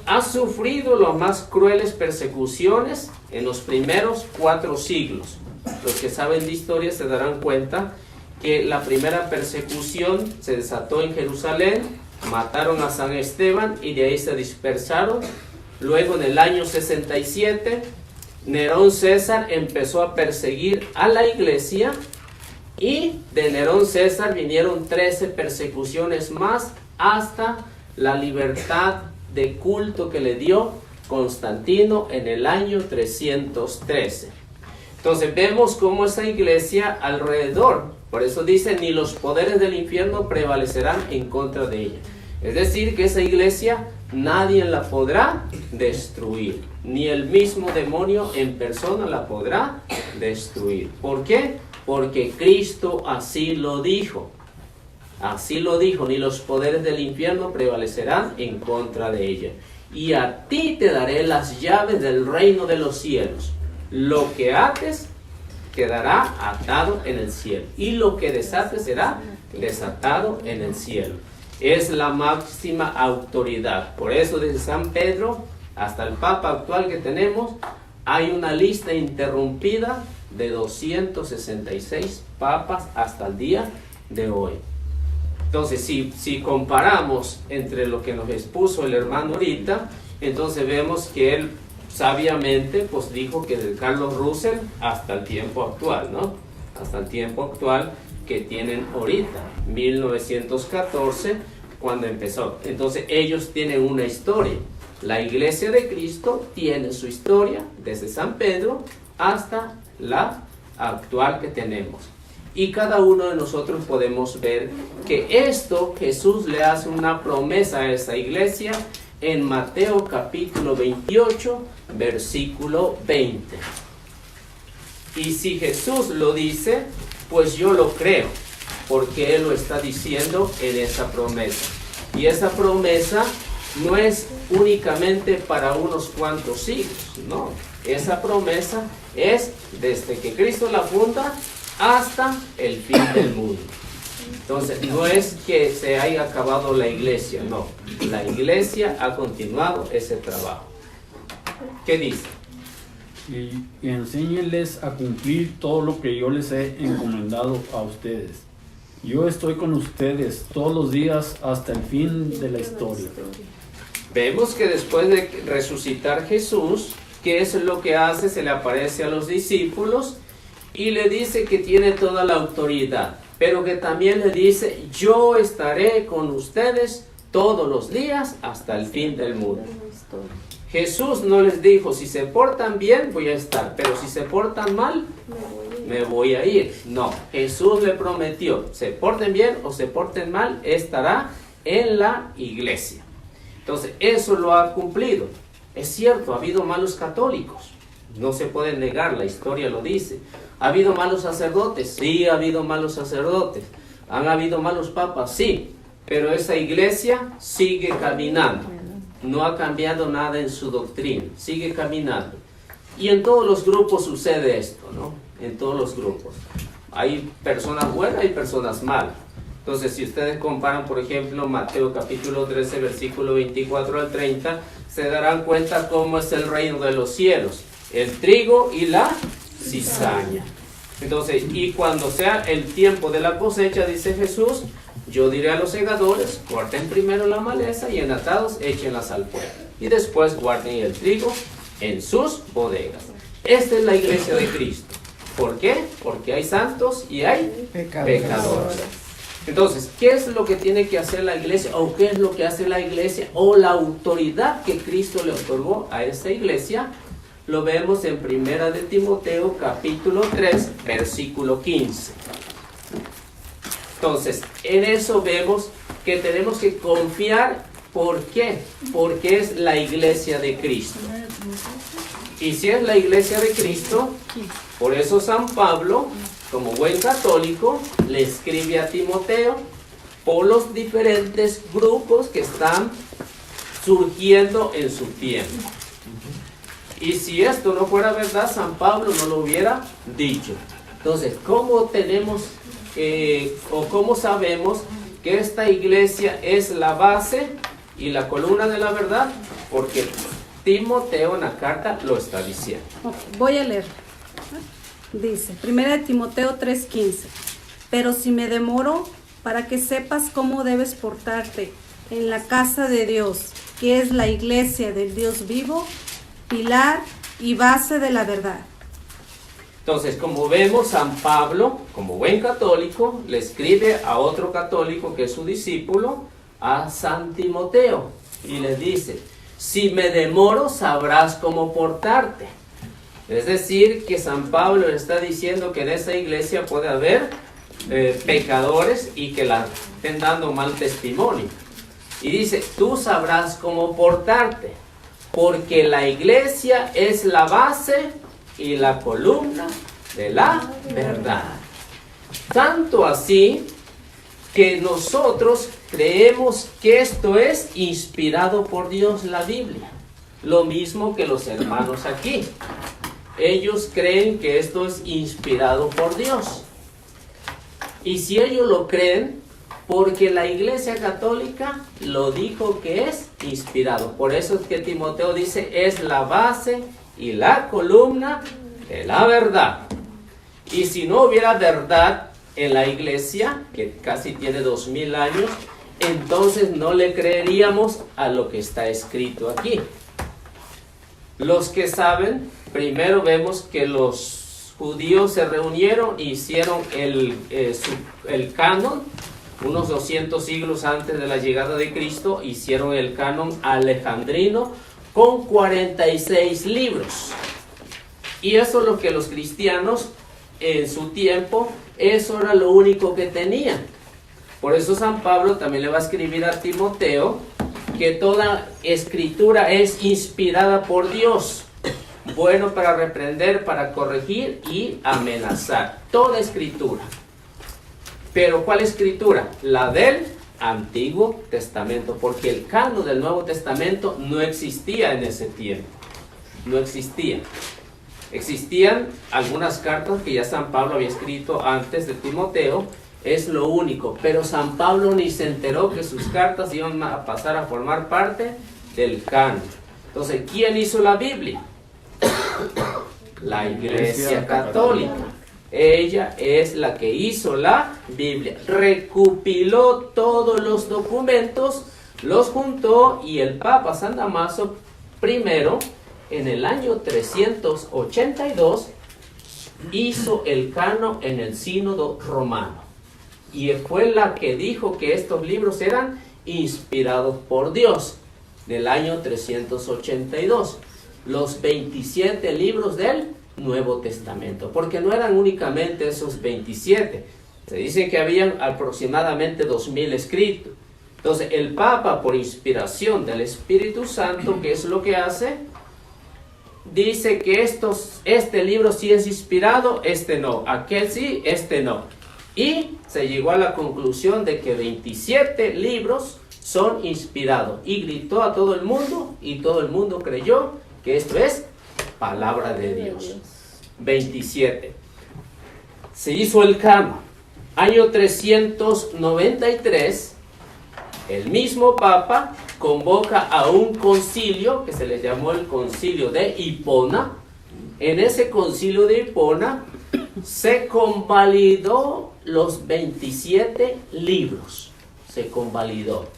ha sufrido las más crueles persecuciones en los primeros 4 siglos. Los que saben de historia se darán cuenta que la primera persecución se desató en Jerusalén, mataron a San Esteban y de ahí se dispersaron. Luego en el año 67, Nerón César empezó a perseguir a la iglesia, y de Nerón César vinieron 13 persecuciones más hasta la libertad de culto que le dio Constantino en el año 313. Entonces vemos cómo esa iglesia alrededor, por eso dice, ni los poderes del infierno prevalecerán en contra de ella. Es decir, que esa iglesia nadie la podrá destruir, ni el mismo demonio en persona la podrá destruir. ¿Por qué? Porque Cristo así lo dijo. Así lo dijo, ni los poderes del infierno prevalecerán en contra de ella. Y a ti te daré las llaves del reino de los cielos. Lo que ates quedará atado en el cielo, y lo que desates será desatado en el cielo. Es la máxima autoridad. Por eso desde San Pedro hasta el Papa actual que tenemos, hay una lista interrumpida de 266 papas hasta el día de hoy. Entonces, si comparamos entre lo que nos expuso el hermano ahorita, entonces vemos que él sabiamente pues dijo que de Carlos Russell hasta el tiempo actual, ¿no? Hasta el tiempo actual que tienen ahorita, 1914, cuando empezó. Entonces ellos tienen una historia. La Iglesia de Cristo tiene su historia desde San Pedro hasta la actual que tenemos. Y cada uno de nosotros podemos ver que esto Jesús le hace una promesa a esa iglesia en Mateo capítulo 28, versículo 20. Y si Jesús lo dice, pues yo lo creo, porque Él lo está diciendo en esa promesa. Y esa promesa no es únicamente para unos cuantos siglos, no. Esa promesa es desde que Cristo la funda hasta el fin del mundo. Entonces, no es que se haya acabado la iglesia, no. La iglesia ha continuado ese trabajo. ¿Qué dice?
Y enséñenles a cumplir todo lo que yo les he encomendado a ustedes. Yo estoy con ustedes todos los días hasta el fin de la historia.
Vemos que después de resucitar Jesús, ¿qué es lo que hace? Se le aparece a los discípulos y le dice que tiene toda la autoridad, pero que también le dice, yo estaré con ustedes todos los días hasta el fin del mundo. Jesús no les dijo, si se portan bien voy a estar, pero si se portan mal, me voy a ir. No, Jesús le prometió, se porten bien o se porten mal, estará en la iglesia. Entonces, eso lo ha cumplido. Es cierto, ha habido malos católicos, no se puede negar, la historia lo dice. ¿Ha habido malos sacerdotes? Sí, ha habido malos sacerdotes. ¿Han habido malos papas? Sí, pero esa iglesia sigue caminando. No ha cambiado nada en su doctrina, sigue caminando. Y en todos los grupos sucede esto, ¿no? En todos los grupos. Hay personas buenas y personas malas. Entonces, si ustedes comparan, por ejemplo, Mateo capítulo 13, versículo 24 al 30, se darán cuenta cómo es el reino de los cielos. El trigo y la cizaña. Entonces, y cuando sea el tiempo de la cosecha, dice Jesús, yo diré a los segadores, corten primero la maleza y enlatados échenlas al fuego. Y después guarden el trigo en sus bodegas. Esta es la iglesia de Cristo. ¿Por qué? Porque hay santos y hay pecadores. Entonces, ¿qué es lo que tiene que hacer la iglesia? ¿O qué es lo que hace la iglesia? ¿O la autoridad que Cristo le otorgó a esa iglesia? Lo vemos en 1 de Timoteo capítulo 3, versículo 15. Entonces, en eso vemos que tenemos que confiar. ¿Por qué? Porque es la iglesia de Cristo. Y si es la iglesia de Cristo, por eso San Pablo, como buen católico, le escribe a Timoteo por los diferentes grupos que están surgiendo en su tiempo. Y si esto no fuera verdad, San Pablo no lo hubiera dicho. Entonces, ¿cómo tenemos o cómo sabemos que esta iglesia es la base y la columna de la verdad? Porque Timoteo en la carta lo está diciendo.
Ok, voy a leer. Dice, 1 Timoteo 3:15. Pero si me demoro, para que sepas cómo debes portarte en la casa de Dios, que es la iglesia del Dios vivo, pilar y base de la verdad.
Entonces, como vemos, San Pablo, como buen católico, le escribe a otro católico que es su discípulo, a San Timoteo, y le dice, si me demoro, sabrás cómo portarte. Es decir, que San Pablo le está diciendo que en esa iglesia puede haber pecadores y que la estén dando mal testimonio. Y dice, tú sabrás cómo portarte, porque la iglesia es la base y la columna de la verdad. Tanto así que nosotros creemos que esto es inspirado por Dios, la Biblia. Lo mismo que los hermanos aquí. Ellos creen que esto es inspirado por Dios. Y si ellos lo creen, porque la Iglesia Católica lo dijo que es inspirado. Por eso es que Timoteo dice, es la base y la columna de la verdad. Y si no hubiera verdad en la Iglesia, que casi tiene 2000 años, entonces no le creeríamos a lo que está escrito aquí. Los que saben, primero vemos que los judíos se reunieron e hicieron el canon. Unos 200 siglos antes de la llegada de Cristo hicieron el canon alejandrino con 46 libros. Y eso es lo que los cristianos en su tiempo, eso era lo único que tenían. Por eso San Pablo también le va a escribir a Timoteo que toda escritura es inspirada por Dios, bueno para reprender, para corregir y amenazar. Toda escritura. Pero ¿cuál escritura? La del Antiguo Testamento, porque el canon del Nuevo Testamento no existía en ese tiempo. No existía. Existían algunas cartas que ya San Pablo había escrito antes de Timoteo, es lo único, pero San Pablo ni se enteró que sus cartas iban a pasar a formar parte del canon. Entonces, ¿quién hizo la Biblia? La Iglesia Católica. Ella es la que hizo la Biblia. Recopiló todos los documentos, los juntó y el Papa San Damaso I, en el año 382, hizo el canon en el Sínodo Romano. Y fue la que dijo que estos libros eran inspirados por Dios, del año 382. Los 27 libros del Nuevo Testamento, porque no eran únicamente esos 27. Se dice que habían aproximadamente 2000 escritos. Entonces, el Papa, por inspiración del Espíritu Santo, ¿qué es lo que hace? Dice que este libro sí es inspirado, este no. Aquel sí, este no. Y se llegó a la conclusión de que 27 libros son inspirados. Y gritó a todo el mundo, y todo el mundo creyó que esto es palabra de Dios. 27. Se hizo el canon. Año 393, el mismo Papa convoca a un concilio que se le llamó el concilio de Hipona. En ese concilio de Hipona se convalidó los 27 libros. Se convalidó.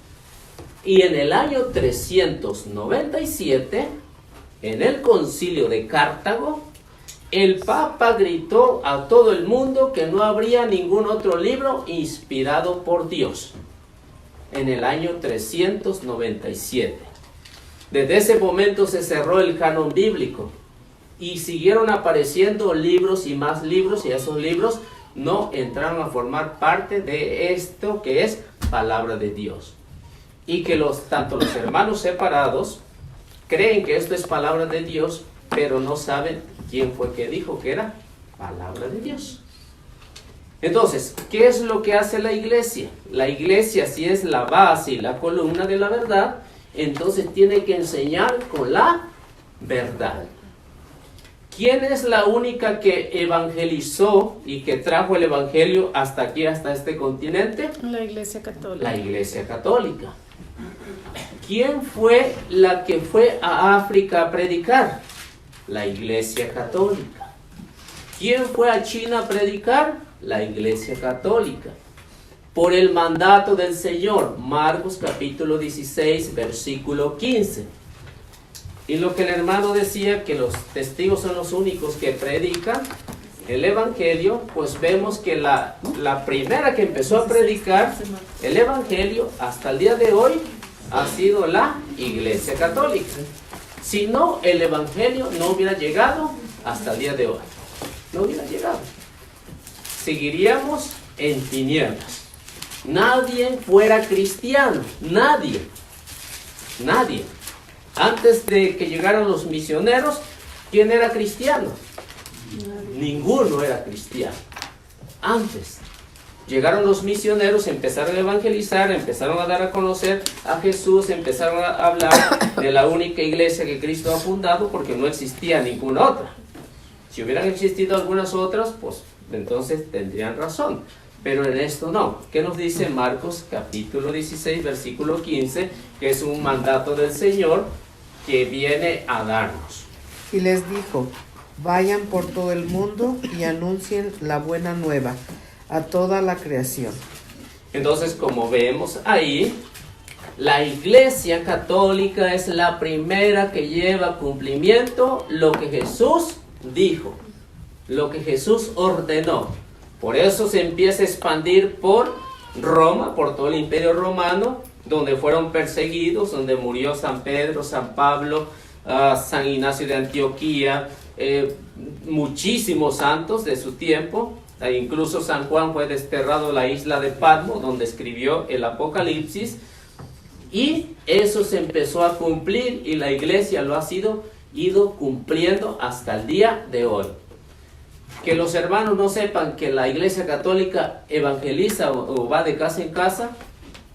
Y en el año 397, en el concilio de Cartago, el Papa gritó a todo el mundo que no habría ningún otro libro inspirado por Dios. En el año 397. Desde ese momento se cerró el canon bíblico y siguieron apareciendo libros y más libros, y esos libros no entraron a formar parte de esto que es palabra de Dios. Y que tanto los hermanos separados creen que esto es palabra de Dios, pero no saben quién fue que dijo que era palabra de Dios. Entonces, ¿qué es lo que hace la iglesia? La iglesia, si es la base y la columna de la verdad, entonces tiene que enseñar con la verdad. ¿Quién es la única que evangelizó y que trajo el evangelio hasta aquí, hasta este continente?
La Iglesia Católica.
La Iglesia Católica. ¿Quién fue la que fue a África a predicar? La Iglesia Católica. ¿Quién fue a China a predicar? La Iglesia Católica. Por el mandato del Señor, Marcos capítulo 16, versículo 15. Y lo que el hermano decía, que los testigos son los únicos que predican el evangelio, pues vemos que la primera que empezó a predicar el evangelio hasta el día de hoy ha sido la Iglesia Católica. Si no, el evangelio no hubiera llegado hasta el día de hoy. No hubiera llegado. Seguiríamos en tinieblas. Nadie fuera cristiano. Nadie. Nadie. Antes de que llegaran los misioneros, ¿quién era cristiano? Ninguno era cristiano. Antes. Llegaron los misioneros, empezaron a evangelizar, empezaron a dar a conocer a Jesús, empezaron a hablar de la única iglesia que Cristo ha fundado, porque no existía ninguna otra. Si hubieran existido algunas otras, pues entonces tendrían razón. Pero en esto no. ¿Qué nos dice Marcos capítulo 16, versículo 15? Que es un mandato del Señor que viene a darnos.
Y les dijo, vayan por todo el mundo y anuncien la buena nueva a toda la creación.
Entonces, como vemos ahí, la Iglesia Católica es la primera que lleva a cumplimiento lo que Jesús dijo, lo que Jesús ordenó. Por eso se empieza a expandir por Roma, por todo el Imperio Romano, donde fueron perseguidos, donde murió San Pedro, San Pablo, San Ignacio de Antioquía, muchísimos santos de su tiempo. Incluso San Juan fue desterrado a la isla de Patmos, donde escribió el Apocalipsis, y eso se empezó a cumplir, y la iglesia lo ha ido cumpliendo hasta el día de hoy. Que los hermanos no sepan que la Iglesia Católica evangeliza o va de casa en casa,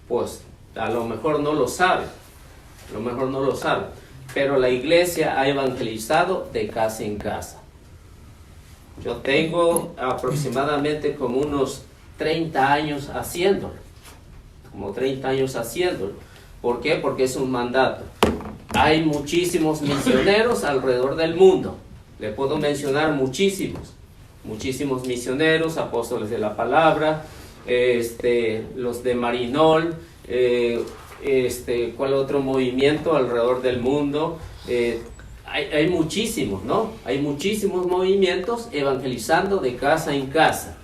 pues a lo mejor no lo saben, pero la iglesia ha evangelizado de casa en casa. Yo tengo aproximadamente como unos 30 años haciéndolo, ¿Por qué? Porque es un mandato. Hay muchísimos misioneros alrededor del mundo, le puedo mencionar muchísimos misioneros, apóstoles de la palabra, los de Marinol, ¿cuál otro movimiento alrededor del mundo? Hay muchísimos, ¿no? Hay muchísimos movimientos evangelizando de casa en casa,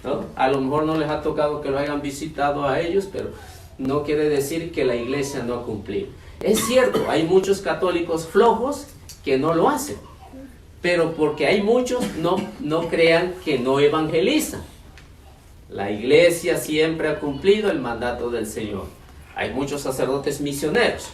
¿no? A lo mejor no les ha tocado que lo hayan visitado a ellos, pero no quiere decir que la iglesia no ha cumplido. Es cierto, hay muchos católicos flojos que no lo hacen, pero porque hay muchos, no crean que no evangelizan. La iglesia siempre ha cumplido el mandato del Señor. Hay muchos sacerdotes misioneros,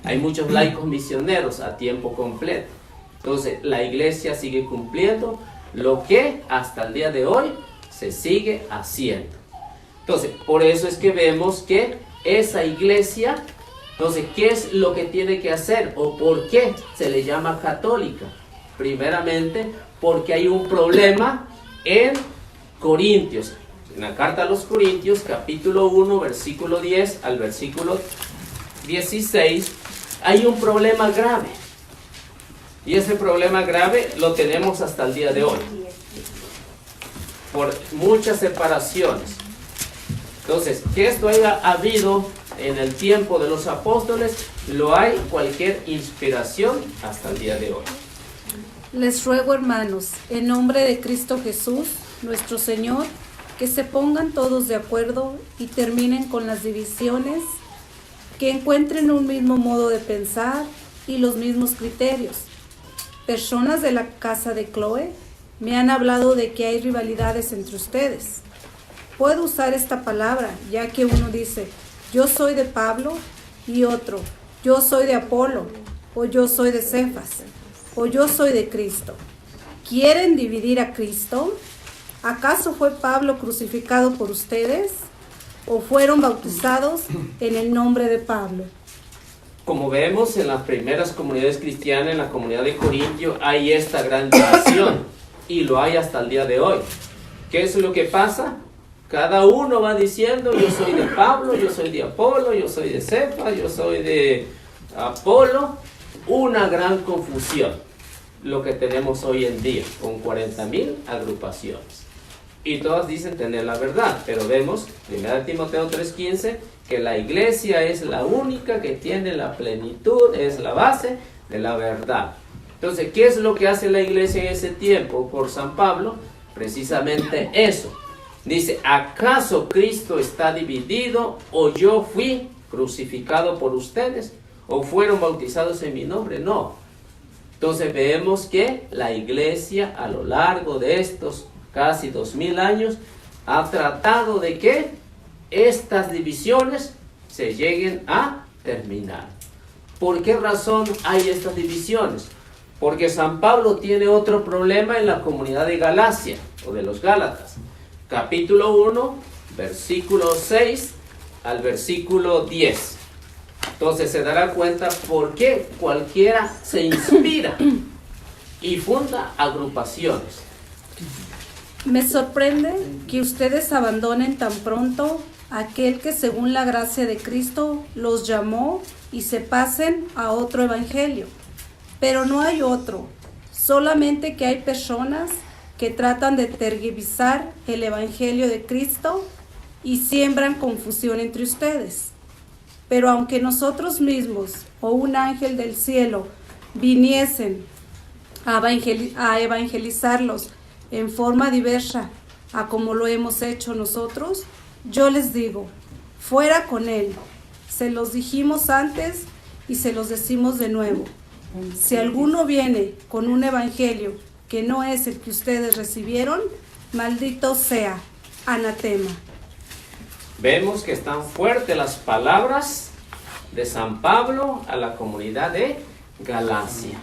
hay muchos laicos misioneros a tiempo completo. Entonces, la iglesia sigue cumpliendo lo que hasta el día de hoy se sigue haciendo. Entonces, por eso es que vemos que esa iglesia, entonces, ¿qué es lo que tiene que hacer? ¿O por qué se le llama católica? Primeramente, porque hay un problema en Corintios. En la carta a los Corintios, capítulo 1, versículo 10 al versículo 16, hay un problema grave. Y ese problema grave lo tenemos hasta el día de hoy, por muchas separaciones. Entonces, que esto haya habido en el tiempo de los apóstoles, lo hay cualquier inspiración hasta el día de hoy.
Les ruego, hermanos, en nombre de Cristo Jesús, nuestro Señor, que se pongan todos de acuerdo y terminen con las divisiones, que encuentren un mismo modo de pensar y los mismos criterios. Personas de la casa de Chloe me han hablado de que hay rivalidades entre ustedes. Puedo usar esta palabra, ya que uno dice, yo soy de Pablo, y otro, yo soy de Apolo, o yo soy de Cefas, o yo soy de Cristo. ¿Quieren dividir a Cristo? ¿Acaso fue Pablo crucificado por ustedes? ¿O fueron bautizados en el nombre de Pablo?
Como vemos en las primeras comunidades cristianas, en la comunidad de Corintio, hay esta gran división y lo hay hasta el día de hoy. ¿Qué es lo que pasa? Cada uno va diciendo, yo soy de Pablo, yo soy de Apolo, yo soy de Cefas, yo soy de Apolo. Una gran confusión, lo que tenemos hoy en día, con 40,000 agrupaciones. Y todas dicen tener la verdad, pero vemos, 1 Timoteo 3:15, que la iglesia es la única que tiene la plenitud, es la base de la verdad. Entonces, ¿qué es lo que hace la iglesia en ese tiempo por San Pablo? Precisamente eso. Dice, ¿acaso Cristo está dividido o yo fui crucificado por ustedes o fueron bautizados en mi nombre? No. Entonces vemos que la iglesia a lo largo de estos casi 2000 años ha tratado de que estas divisiones se lleguen a terminar. ¿Por qué razón hay estas divisiones? Porque San Pablo tiene otro problema en la comunidad de Galacia o de los Gálatas. Capítulo 1, versículo 6 al versículo 10. Entonces se dará cuenta por qué cualquiera se inspira y funda agrupaciones.
Me sorprende que ustedes abandonen tan pronto aquel que según la gracia de Cristo los llamó y se pasen a otro evangelio. Pero no hay otro, solamente que hay personas que tratan de tergiversar el evangelio de Cristo y siembran confusión entre ustedes. Pero aunque nosotros mismos o un ángel del cielo viniesen a evangelizarlos en forma diversa a como lo hemos hecho nosotros, yo les digo, fuera con él. Se los dijimos antes y se los decimos de nuevo. Si alguno viene con un evangelio que no es el que ustedes recibieron, maldito sea, anatema.
Vemos que están fuertes las palabras de San Pablo a la comunidad de Galacia.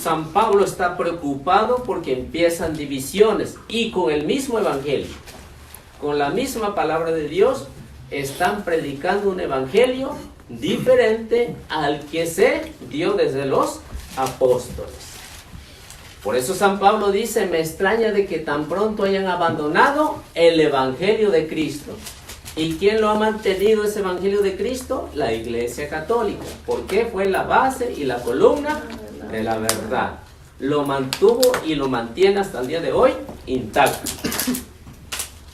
San Pablo está preocupado porque empiezan divisiones y con el mismo evangelio, con la misma palabra de Dios, están predicando un evangelio diferente al que se dio desde los apóstoles. Por eso San Pablo dice, me extraña de que tan pronto hayan abandonado el evangelio de Cristo. ¿Y quién lo ha mantenido ese evangelio de Cristo? La Iglesia Católica. ¿Por qué? Fue la base y la columna de la verdad. Lo mantuvo y lo mantiene hasta el día de hoy intacto.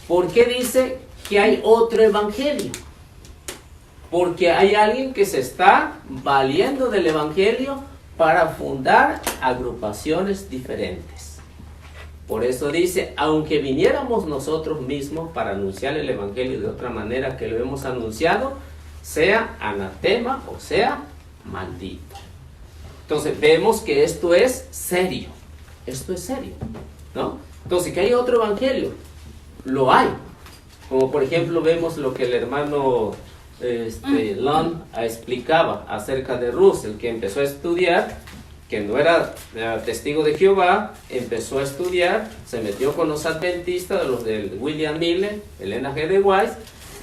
¿Por qué dice que hay otro evangelio? Porque hay alguien que se está valiendo del evangelio para fundar agrupaciones diferentes. Por eso dice, aunque viniéramos nosotros mismos para anunciar el evangelio de otra manera que lo hemos anunciado, sea anatema o sea maldito. Entonces vemos que esto es serio. Esto es serio, ¿no? Entonces, ¿que hay otro evangelio? Lo hay. Como por ejemplo vemos lo que el hermano Lund explicaba acerca de Russell, que empezó a estudiar, que no era testigo de Jehová, empezó a estudiar, se metió con los adventistas, los de William Miller, Elena G. de White,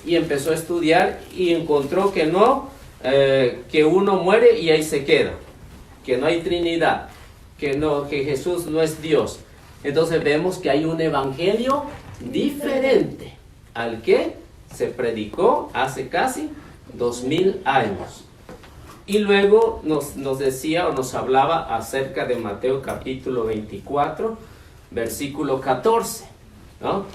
y empezó a estudiar y encontró que no, que uno muere y ahí se queda, que no hay Trinidad, que Jesús no es Dios. Entonces vemos que hay un evangelio diferente al que se predicó hace casi 2000 años. Y luego nos decía o nos hablaba acerca de Mateo capítulo 24, versículo 14, ¿no?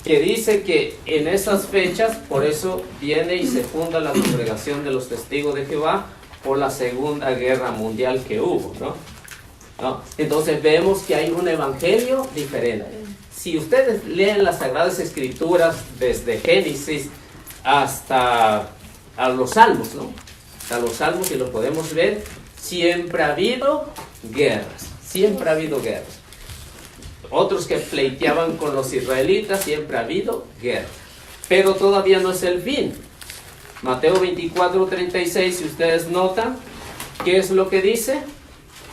Que dice que en esas fechas, por eso viene y se funda la congregación de los testigos de Jehová por la Segunda Guerra Mundial que hubo, ¿no? Entonces vemos que hay un evangelio diferente. Si ustedes leen las Sagradas Escrituras desde Génesis hasta a los Salmos, ¿no? A los Salmos, y lo podemos ver, siempre ha habido guerras, siempre ha habido guerras. Otros que pleiteaban con los israelitas, siempre ha habido guerra. Pero todavía no es el fin. Mateo 24:36, si ustedes notan, ¿qué es lo que dice?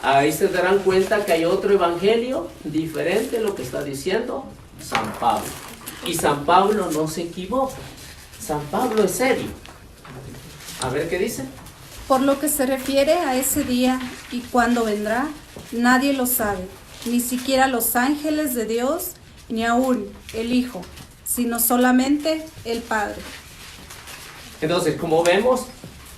Ahí se darán cuenta que hay otro evangelio diferente a lo que está diciendo San Pablo. Y San Pablo no se equivoca. San Pablo es serio. A ver qué dice.
Por lo que se refiere a ese día y cuándo vendrá, nadie lo sabe, ni siquiera los ángeles de Dios, ni aún el Hijo, sino solamente el Padre.
Entonces, como vemos,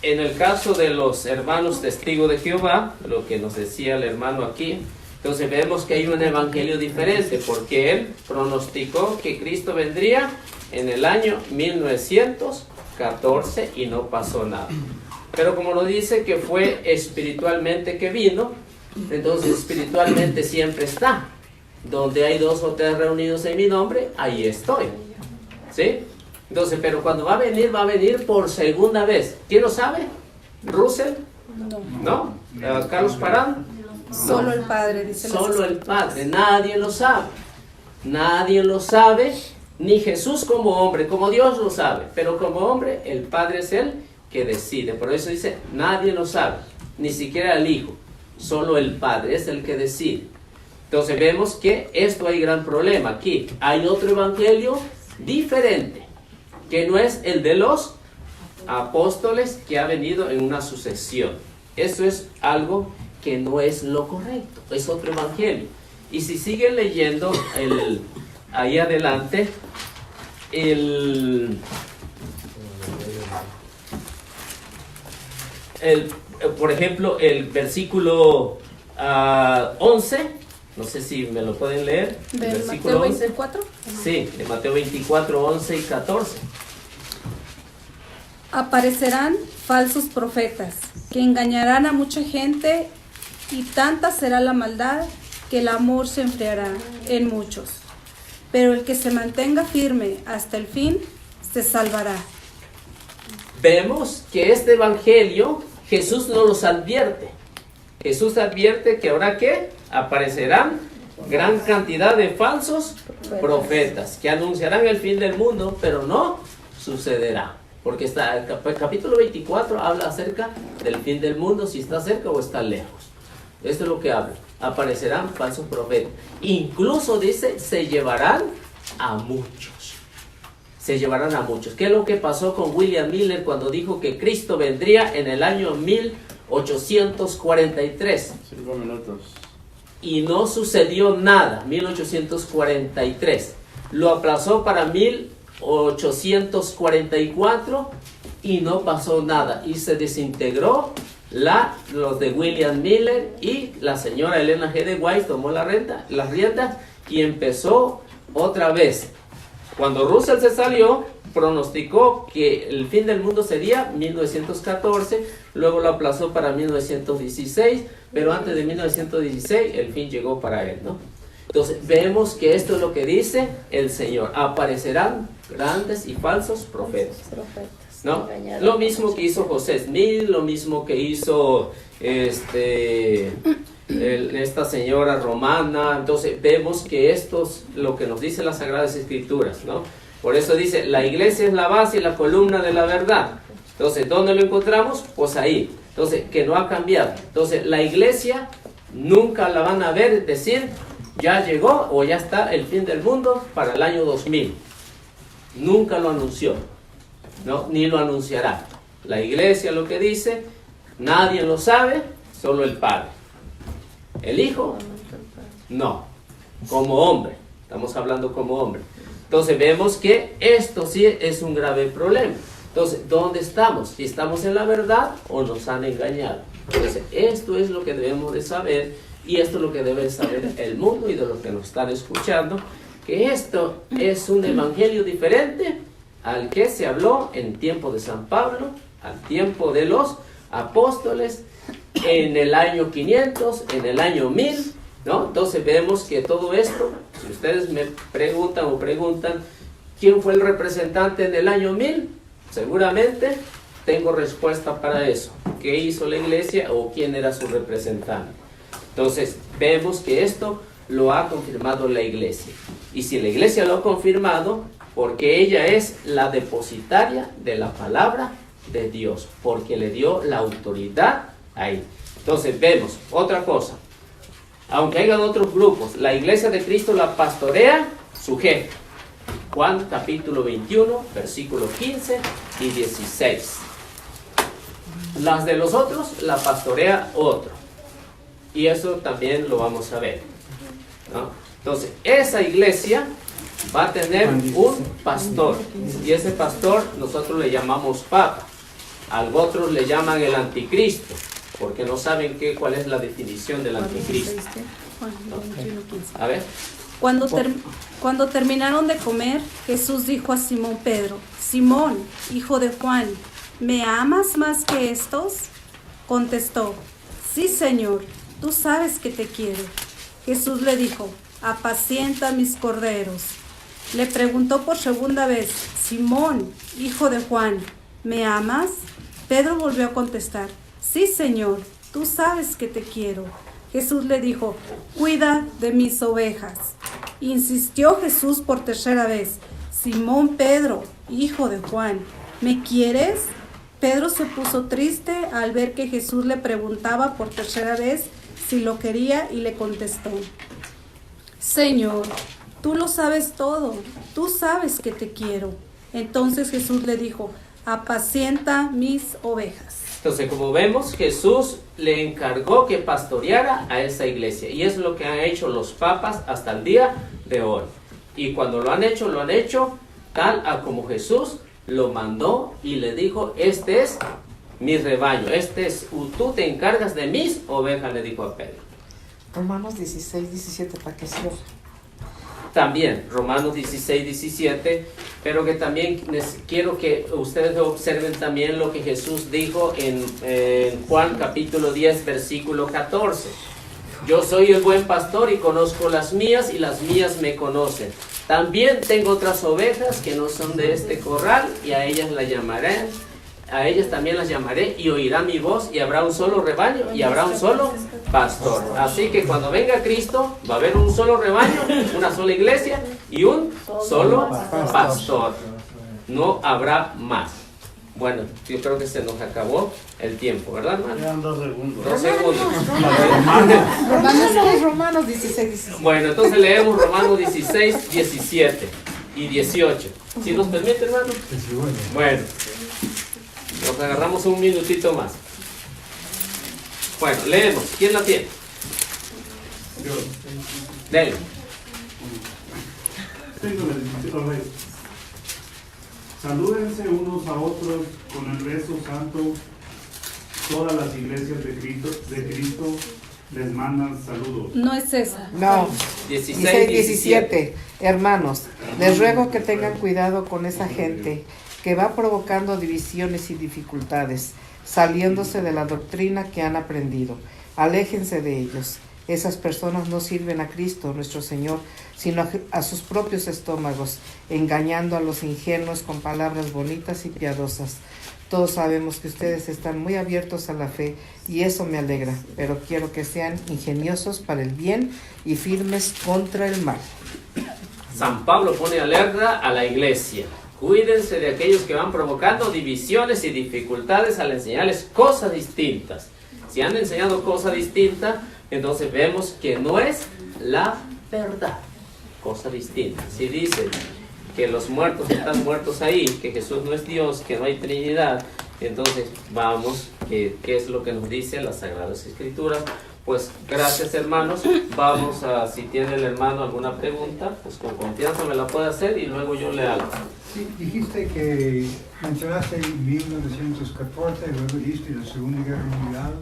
en el caso de los hermanos testigos de Jehová, lo que nos decía el hermano aquí, entonces vemos que hay un evangelio diferente, porque él pronosticó que Cristo vendría en el año 1914 y no pasó nada. Pero como nos dice que fue espiritualmente que vino, entonces espiritualmente siempre está. Donde hay 2 o 3 reunidos en mi nombre, ahí estoy. ¿Sí? Entonces, pero cuando va a venir por segunda vez. ¿Quién lo sabe? ¿Russell? ¿No? ¿Carlos Parán?
Solo el Padre, dice la
Solo
Escritura.
el Padre, nadie lo sabe. Nadie lo sabe, ni Jesús como hombre, como Dios lo sabe. Pero como hombre, el Padre es el que decide. Por eso dice, nadie lo sabe, ni siquiera el Hijo. Solo el Padre es el que decide. Entonces vemos que esto hay gran problema. Aquí hay otro evangelio diferente, que no es el de los apóstoles, que ha venido en una sucesión. Eso es algo que no es lo correcto, es otro evangelio. Y si siguen leyendo ahí adelante, por ejemplo, el versículo 11, no sé si me lo pueden leer.
¿De
Versículo
Mateo
11.
24?
Sí, de Mateo 24, 11 y 14.
Aparecerán falsos profetas que engañarán a mucha gente, y tanta será la maldad que el amor se enfriará en muchos. Pero el que se mantenga firme hasta el fin se salvará.
Vemos que este evangelio Jesús no los advierte. Jesús advierte que ahora que aparecerán gran cantidad de falsos profetas que anunciarán el fin del mundo, pero no sucederá. Porque está el capítulo 24 habla acerca del fin del mundo, si está cerca o está lejos. Esto es lo que habla. Aparecerán falsos profetas. Incluso dice, se llevarán a muchos. Se llevarán a muchos. ¿Qué es lo que pasó con William Miller cuando dijo que Cristo vendría en el año 1843?
5 minutos.
Y no sucedió nada, 1843. Lo aplazó para 1844 y no pasó nada. Y se desintegró los de William Miller, y la señora Elena G. de White tomó las riendas y empezó otra vez. Cuando Russell se salió, pronosticó que el fin del mundo sería 1914, luego lo aplazó para 1916, pero antes de 1916 el fin llegó para él, ¿no? Entonces vemos que esto es lo que dice el Señor: aparecerán grandes y falsos profetas, ¿no? Lo mismo que hizo José Smith, lo mismo que hizo esta señora romana. Entonces vemos que esto es lo que nos dice las Sagradas Escrituras, ¿no? Por eso dice, la iglesia es la base y la columna de la verdad. Entonces, ¿dónde lo encontramos? Pues ahí. Entonces, que no ha cambiado. Entonces, la iglesia nunca la van a ver decir, ya llegó o ya está el fin del mundo para el año 2000. Nunca lo anunció, ¿no? Ni lo anunciará. La iglesia lo que dice, nadie lo sabe, solo el Padre. El Hijo, no, como hombre. Estamos hablando como hombre. Entonces vemos que esto sí es un grave problema. Entonces, ¿dónde estamos? Si estamos en la verdad o nos han engañado. Entonces, esto es lo que debemos de saber, y esto es lo que debe saber el mundo y de los que nos están escuchando, que esto es un evangelio diferente al que se habló en tiempo de San Pablo, al tiempo de los apóstoles, en el año 500, en el año 1000, ¿no? Entonces vemos que todo esto, si ustedes me preguntan ¿quién fue el representante en el año 1000? Seguramente tengo respuesta para eso. ¿Qué hizo la iglesia o quién era su representante? Entonces vemos que esto lo ha confirmado la iglesia. Y si la iglesia lo ha confirmado, porque ella es la depositaria de la palabra de Dios, porque le dio la autoridad ahí. Entonces vemos otra cosa. Aunque hayan otros grupos, la iglesia de Cristo la pastorea su jefe. Juan capítulo 21, versículos 15 y 16. Las de los otros la pastorea otro. Y eso también lo vamos a ver, ¿no? Entonces, esa iglesia va a tener un pastor. Y ese pastor nosotros le llamamos papa. A otros le llaman el anticristo, porque no saben cuál es la definición del anticristo. A ver.
Cuando terminaron de comer, Jesús dijo a Simón Pedro: Simón, hijo de Juan, ¿me amas más que estos? Contestó: Sí, Señor, tú sabes que te quiero. Jesús le dijo: apacienta mis corderos. Le preguntó por segunda vez: Simón, hijo de Juan, ¿me amas? Pedro volvió a contestar: Sí, Señor, tú sabes que te quiero. Jesús le dijo: cuida de mis ovejas. Insistió Jesús por tercera vez: Simón Pedro, hijo de Juan, ¿me quieres? Pedro se puso triste al ver que Jesús le preguntaba por tercera vez si lo quería y le contestó: Señor, tú lo sabes todo, tú sabes que te quiero. Entonces Jesús le dijo: apacienta mis ovejas.
Entonces, como vemos, Jesús le encargó que pastoreara a esa iglesia. Y es lo que han hecho los papas hasta el día de hoy. Y cuando lo han hecho tal a como Jesús lo mandó y le dijo: este es mi rebaño, tú te encargas de mis ovejas, le dijo a Pedro.
Romanos 16, 17, para que cierre.
También, Romanos 16, 17, pero que también quiero que ustedes observen también lo que Jesús dijo en Juan capítulo 10, versículo 14. Yo soy el buen pastor y conozco las mías y las mías me conocen. También tengo otras ovejas que no son de este corral y a ellas también las llamaré y oirá mi voz y habrá un solo rebaño y habrá un solo pastor. Así que cuando venga Cristo va a haber un solo rebaño, una sola iglesia y un solo pastor. No habrá más. Bueno, yo creo que se nos acabó el tiempo, ¿verdad, hermano?
Quedan 2 segundos.
2 segundos.
Romanos 16, 17.
Bueno, entonces leemos Romanos 16, 17 y 18. ¿Sí nos permite, hermano? Bueno. Nos agarramos un minutito más. Bueno, leemos. ¿Quién la tiene?
Yo.
Dele.
Tengo la decisión. Salúdense unos a otros con el beso santo. Todas las iglesias de Cristo les mandan saludos.
No es esa.
No.
16,
17. Hermanos, les ruego que tengan cuidado con esa gente que va provocando divisiones y dificultades, saliéndose de la doctrina que han aprendido. Aléjense de ellos. Esas personas no sirven a Cristo, nuestro Señor, sino a sus propios estómagos, engañando a los ingenuos con palabras bonitas y piadosas. Todos sabemos que ustedes están muy abiertos a la fe y eso me alegra, pero quiero que sean ingeniosos para el bien y firmes contra el mal.
San Pablo pone alerta a la iglesia. Cuídense de aquellos que van provocando divisiones y dificultades al enseñarles cosas distintas. Si han enseñado cosas distintas, entonces vemos que no es la verdad. Cosa distinta. Si dicen que los muertos están muertos ahí, que Jesús no es Dios, que no hay Trinidad, entonces vamos, ¿qué es lo que nos dice las Sagradas Escrituras? Pues gracias, hermanos. Vamos a, si tiene el hermano alguna pregunta, pues con confianza me la puede hacer y luego yo le hago.
Sí, dijiste que mencionaste 1914, luego dijiste la Segunda Guerra Mundial.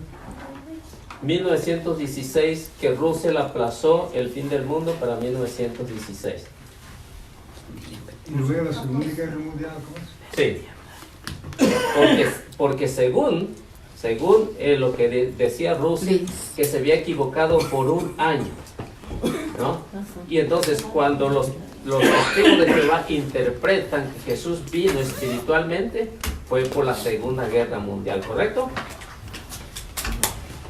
1916, que Russell aplazó el fin del mundo para 1916.
Y luego la Segunda Guerra Mundial, ¿cómo es?
Sí. Porque según lo que decía Russell, que se había equivocado por un año, ¿no? Y entonces cuando los testigos de Jehová interpretan que Jesús vino espiritualmente, fue por la Segunda Guerra Mundial, ¿correcto?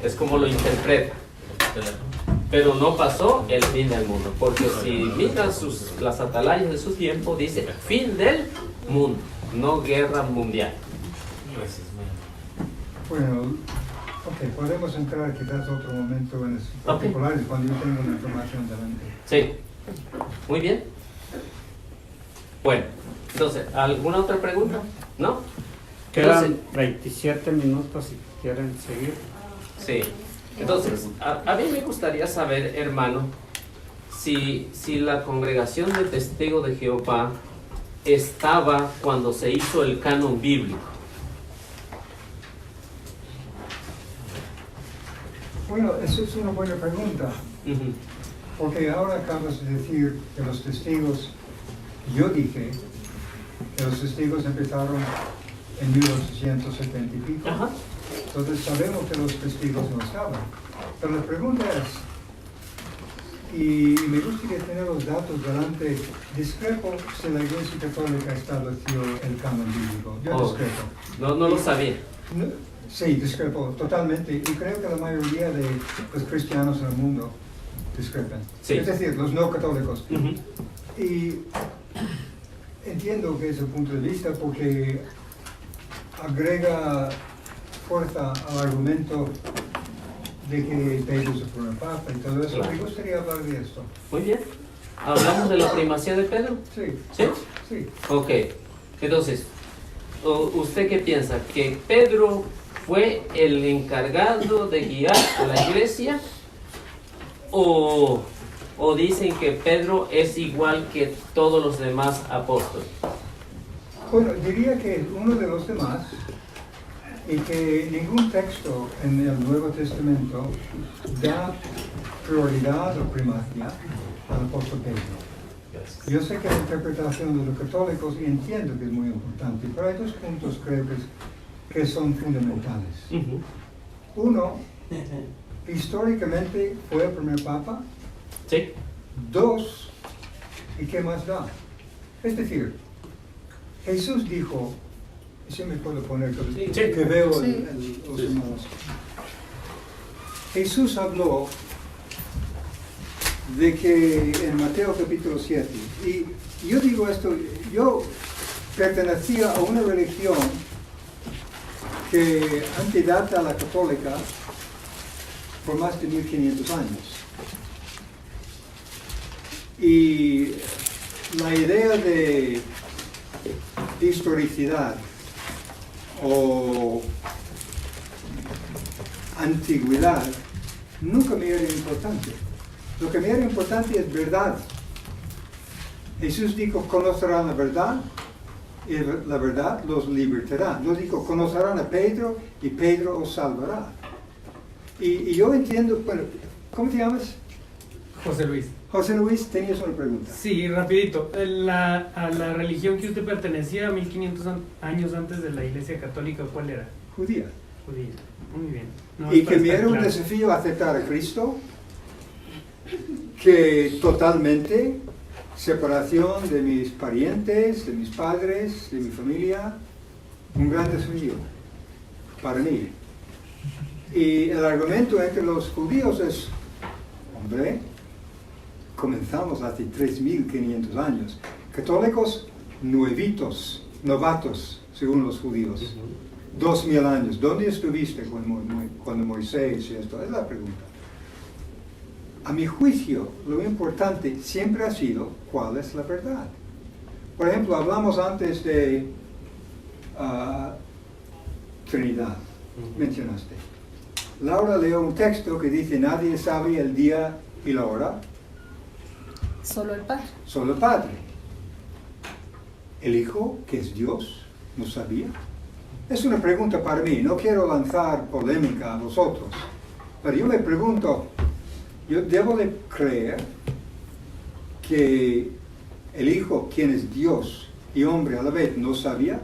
Es como lo interpreta. Pero no pasó el fin del mundo, porque si miran las atalayas de su tiempo, dice fin del mundo, no guerra mundial.
Bueno, ok, podemos entrar quizás otro momento en los particulares cuando yo tengo la información delante.
Sí, muy bien. Bueno, entonces, ¿alguna otra pregunta? ¿No?
Quedan 27 minutos si quieren seguir.
Sí. Entonces, a mí me gustaría saber, hermano, si la congregación de Testigos de Jehová estaba cuando se hizo el canon bíblico.
Bueno, eso es una buena pregunta, porque ahora acabas de decir que los testigos, yo dije que los testigos empezaron en 1870 y pico.
Ajá.
Entonces sabemos que los testigos no estaban. Pero la pregunta es, y me gustaría tener los datos delante, discrepo si la Iglesia Católica estableció el canon bíblico. Yo discrepo.
No lo sabía.
Sí, discrepo totalmente. Y creo que la mayoría de los cristianos en el mundo discrepan.
Sí.
Es decir, los no católicos. Y entiendo que es el punto de vista porque agrega fuerza al argumento de que Pedro es el primer papa y todo eso.
Claro.
Me gustaría hablar de esto.
Muy bien. ¿Hablamos de la primacía de Pedro?
Sí.
¿Sí?
Sí.
Ok. Entonces, ¿usted qué piensa? ¿Que Pedro fue el encargado de guiar a la iglesia? ¿O dicen que Pedro es igual que todos los demás apóstoles?
Bueno, diría que es uno de los demás y que ningún texto en el Nuevo Testamento da prioridad o primacia al apóstol Pedro. Yo sé que la interpretación de los católicos, y entiendo que es muy importante, pero hay dos puntos creo que son fundamentales. Uno, históricamente fue el primer papa.
Sí.
Dos, ¿y qué más da? Es decir, Jesús dijo, si me puedo poner que veo los hermanos. Jesús habló de que en Mateo capítulo 7, y yo digo esto, yo pertenecía a una religión que antedata a la católica por más de 1500 años. Y la idea de historicidad o antigüedad nunca me era importante. Lo que me era importante es verdad. Jesús dijo, conocerán la verdad y la verdad los libertará. No dijo, conocerán a Pedro y Pedro os salvará. Y yo entiendo, bueno, ¿cómo te llamas?
José Luis.
José Luis, tenías una pregunta.
Sí, rapidito. A la religión que usted pertenecía 1500 años antes de la Iglesia Católica, ¿cuál era?
Judía.
Judía. Muy bien. No,
Y que me
está
era un
claro.
desafío aceptar a Cristo, que totalmente separación de mis parientes, de mis padres, de mi familia, un gran desafío para mí. Y el argumento entre los judíos es, hombre, comenzamos hace 3.500 años. Católicos nuevitos, novatos, según los judíos. 2.000 años. ¿Dónde estuviste cuando Moisés y esto? Es la pregunta. A mi juicio, lo importante siempre ha sido cuál es la verdad. Por ejemplo, hablamos antes de Trinidad, mencionaste. Laura leyó un texto que dice, nadie sabe el día y la hora.
Solo el Padre.
Solo el Padre. El Hijo, que es Dios, no sabía. Es una pregunta para mí, no quiero lanzar polémica a vosotros, pero yo me pregunto, yo debo de creer que el Hijo, quien es Dios y hombre a la vez, no sabía.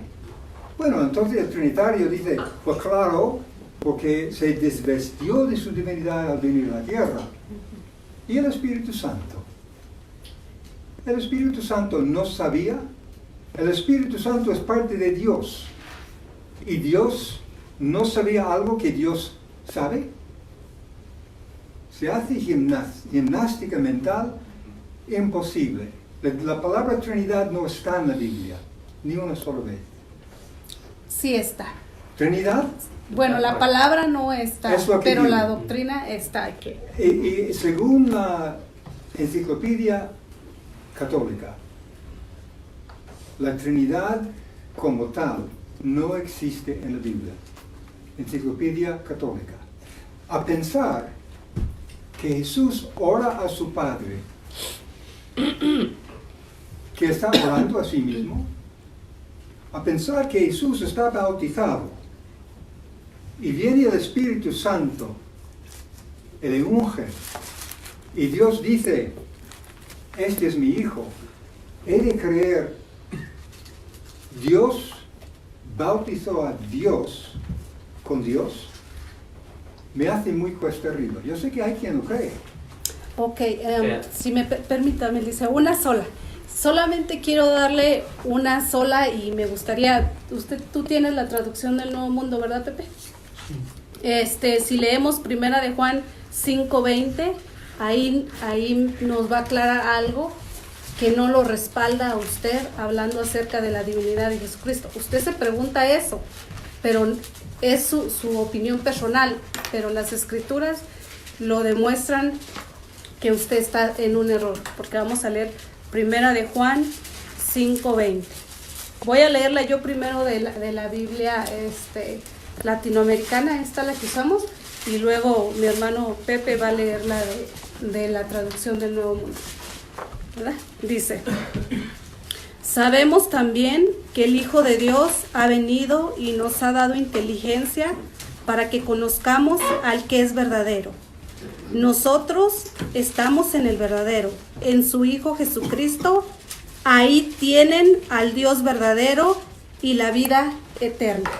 Bueno, entonces el Trinitario dice, pues claro, porque se desvestió de su divinidad al venir a la tierra. ¿Y el Espíritu Santo? ¿El Espíritu Santo no sabía? El Espíritu Santo es parte de Dios. ¿Y Dios no sabía algo que Dios sabe? Se hace gimnástica mental imposible. La palabra Trinidad no está en la Biblia, ni una sola vez.
Sí está.
¿Trinidad?
Bueno, la palabra no está,
Es lo que
pero
digo.
la doctrina está aquí.
Y según la Enciclopedia Católica, La Trinidad como tal no existe en la Biblia. Enciclopedia Católica. A pensar que Jesús ora a su Padre, que está orando a sí mismo, a pensar que Jesús está bautizado y viene el Espíritu Santo, le unge, y Dios dice, este es mi Hijo. He de creer, Dios bautizó a Dios con Dios. Me hace muy cuesta arriba. Yo sé que hay quien lo cree.
Ok, si me permítame, dice una sola. Solamente quiero darle una sola y me gustaría, tú tienes la traducción del Nuevo Mundo, ¿verdad, Pepe? Si leemos Primera de Juan 5:20, ahí nos va a aclarar algo que no lo respalda a usted hablando acerca de la divinidad de Jesucristo. Usted se pregunta eso, pero es su opinión personal, pero las escrituras lo demuestran que usted está en un error, porque vamos a leer Primera de Juan 5:20. Voy a leerla yo primero de la Biblia latinoamericana, esta la que usamos, y luego mi hermano Pepe va a leer la de la traducción del Nuevo Mundo, ¿verdad? Dice: sabemos también que el Hijo de Dios ha venido y nos ha dado inteligencia para que conozcamos al que es verdadero. Nosotros estamos en el verdadero, en su Hijo Jesucristo. Ahí tienen al Dios verdadero y la vida eterna.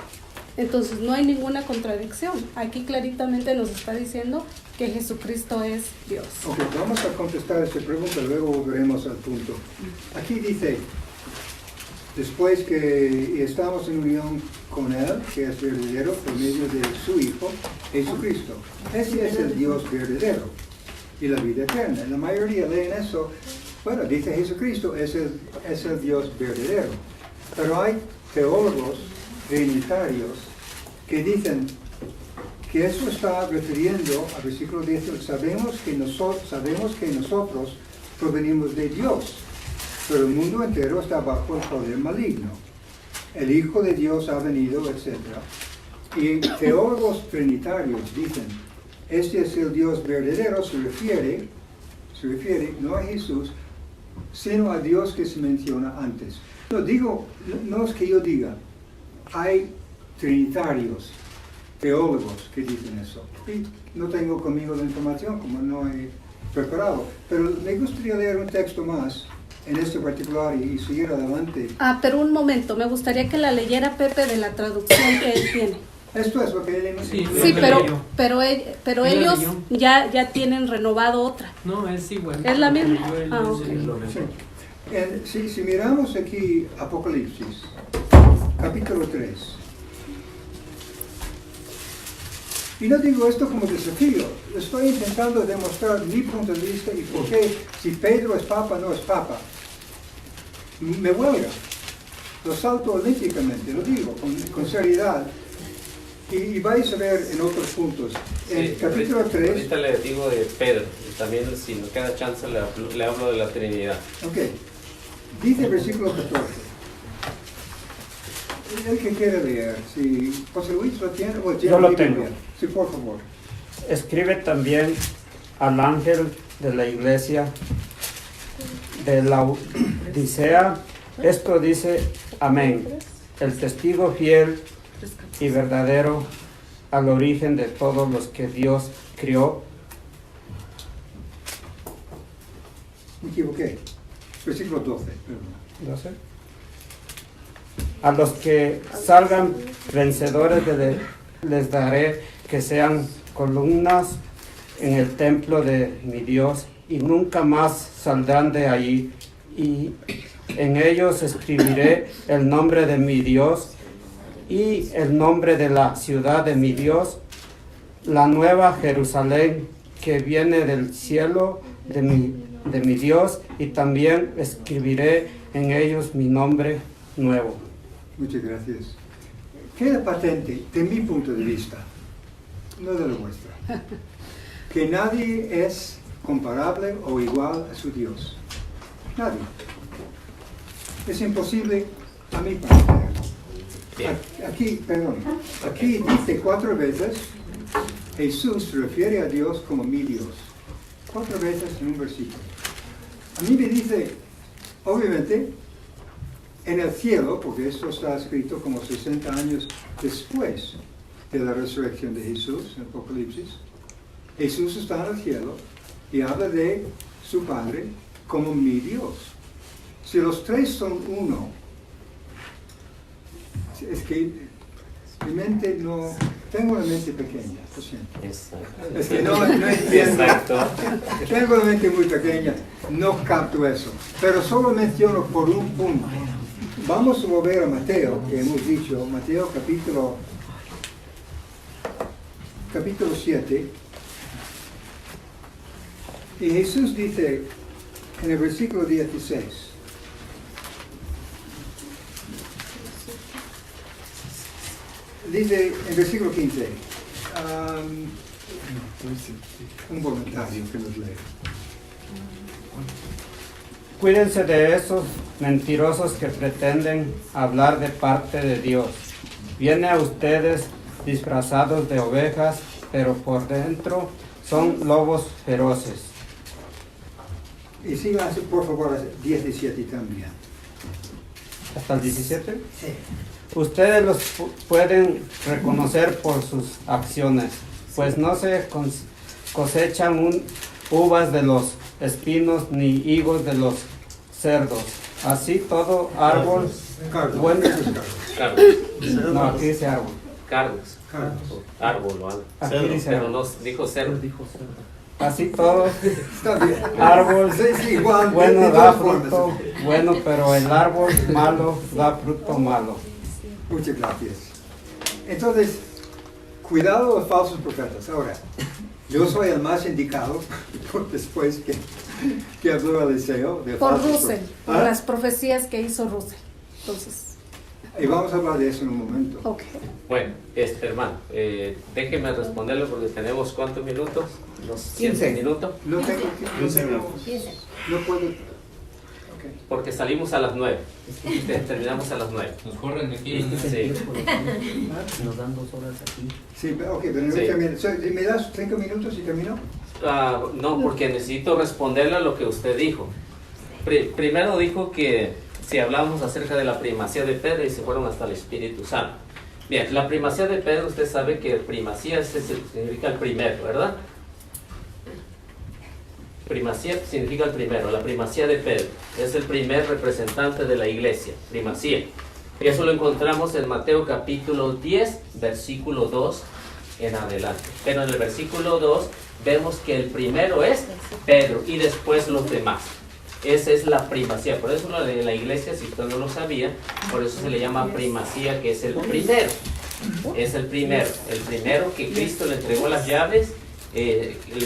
Entonces no hay ninguna contradicción. Aquí claritamente nos está diciendo que Jesucristo es Dios.
Ok, vamos a contestar esta pregunta, luego volveremos al punto. Aquí dice, después que estamos en unión con Él, que es verdadero por medio de su Hijo, Jesucristo. Ese es el Dios verdadero y la vida eterna. La mayoría leen eso. Bueno, dice Jesucristo es el Dios verdadero. Pero hay teólogos trinitarios que dicen que eso está refiriendo al versículo 10. Sabemos que nosotros provenimos de Dios, pero el mundo entero está bajo el poder maligno. El Hijo de Dios ha venido, etc. Y teólogos trinitarios dicen, este es el Dios verdadero, se refiere no a Jesús, sino a Dios que se menciona antes. No es que yo diga, hay trinitarios, teólogos que dicen eso. Y no tengo conmigo la información, como no he preparado, pero me gustaría leer un texto más en este particular y seguir adelante.
Pero un momento, me gustaría que la leyera Pepe de la traducción que él tiene.
Esto es lo que él
Sí,
pero ellos ya tienen renovado otra.
No, es igual.
¿Es la misma? Ok.
Sí. Si miramos aquí Apocalipsis, capítulo 3. Y no digo esto como desafío, estoy intentando demostrar mi punto de vista y por qué, si Pedro es papa, no es papa. Me huelga, lo salto olímpicamente, lo digo con seriedad. Y vais a ver en otros puntos. En capítulo 3...
Ahorita le digo de Pedro, y también si nos queda chance le hablo de la Trinidad.
Ok. Dice versículo 14. El que quiere leer, si José Luis lo tiene,
yo lo tengo.
Sí, por favor.
Escribe también al ángel de la iglesia de la Odisea, esto dice: amén, el testigo fiel y verdadero al origen de todos los que Dios crió.
Me equivoqué. Versículo 12.
12. A los que salgan vencedores les daré que sean columnas en el templo de mi Dios, y nunca más saldrán de allí, y en ellos escribiré el nombre de mi Dios y el nombre de la ciudad de mi Dios, la nueva Jerusalén que viene del cielo de mi Dios, y también escribiré en ellos mi nombre nuevo.
Muchas gracias. Queda patente, de mi punto de vista, no de lo vuestro, que nadie es comparable o igual a su Dios. Nadie. Es imposible a mi parecer.
Bien.
Aquí dice 4 veces, Jesús se refiere a Dios como mi Dios. 4 veces en un versículo. A mí me dice, obviamente, en el cielo, porque esto está escrito como 60 años después de la resurrección de Jesús, en Apocalipsis, Jesús está en el cielo y habla de su Padre como mi Dios. Si los 3 son uno, es que mi mente no... Tengo una mente pequeña, lo siento.
Exacto.
Es que no entiendo.
Exacto.
Tengo una mente muy pequeña, no capto eso. Pero solo menciono por un punto. Vamos a volver a Mateo, que hemos dicho, Mateo capítulo 7. Y Jesús dice en el versículo 16, dice en versículo 15, un voluntario que nos lee.
Cuídense de esos mentirosos que pretenden hablar de parte de Dios. Vienen a ustedes disfrazados de ovejas, pero por dentro son lobos feroces.
Y sigan, por favor, 17 también.
¿Hasta el 17?
Sí.
Ustedes los pueden reconocer por sus acciones, pues no se cosechan uvas de los espinos ni higos de los cerdos. Así todo árbol bueno. No, aquí dice árbol.
Carlos. Árbol o algo.
Aquí dice
Pero
árbol.
no dijo cerdo.
Así todo
Está bien.
árbol
Sí, igual,
bueno
de
da
todas formas.
fruto bueno, pero el árbol malo da fruto malo.
Muchas gracias. Entonces, cuidado de los falsos profetas. Ahora, yo soy el más indicado, después que habló Eliseo, de
Por
falsos
Russell,
profetas.
por
¿Ah?
las profecías que hizo Russell. Entonces,
Y vamos a hablar de eso en un momento.
ok.
Bueno, hermano, déjeme responderle porque tenemos ¿cuántos minutos? Unos 15 minutos.
No tengo
15 minutos.
No puedo.
Porque salimos a las 9. Terminamos a las 9.
Nos corren aquí.
Sí.
Nos dan 2 horas aquí.
Sí, ok, pero no
Sí.
termino. ¿Me das 5 minutos y termino?
No, porque necesito responderle a lo que usted dijo. Primero dijo que si hablamos acerca de la primacía de Pedro y se fueron hasta el Espíritu Santo. Bien, la primacía de Pedro, usted sabe que primacía significa el primero, ¿verdad? Primacía significa el primero, la primacía de Pedro. Es el primer representante de la iglesia, primacía. Y eso lo encontramos en Mateo capítulo 10, versículo 2 en adelante. Pero en el versículo 2 vemos que el primero es Pedro y después los demás. Esa es la primacía. Por eso de la iglesia, si usted no lo sabía, por eso se le llama primacía, que es el primero. Es el primero que Cristo le entregó las llaves.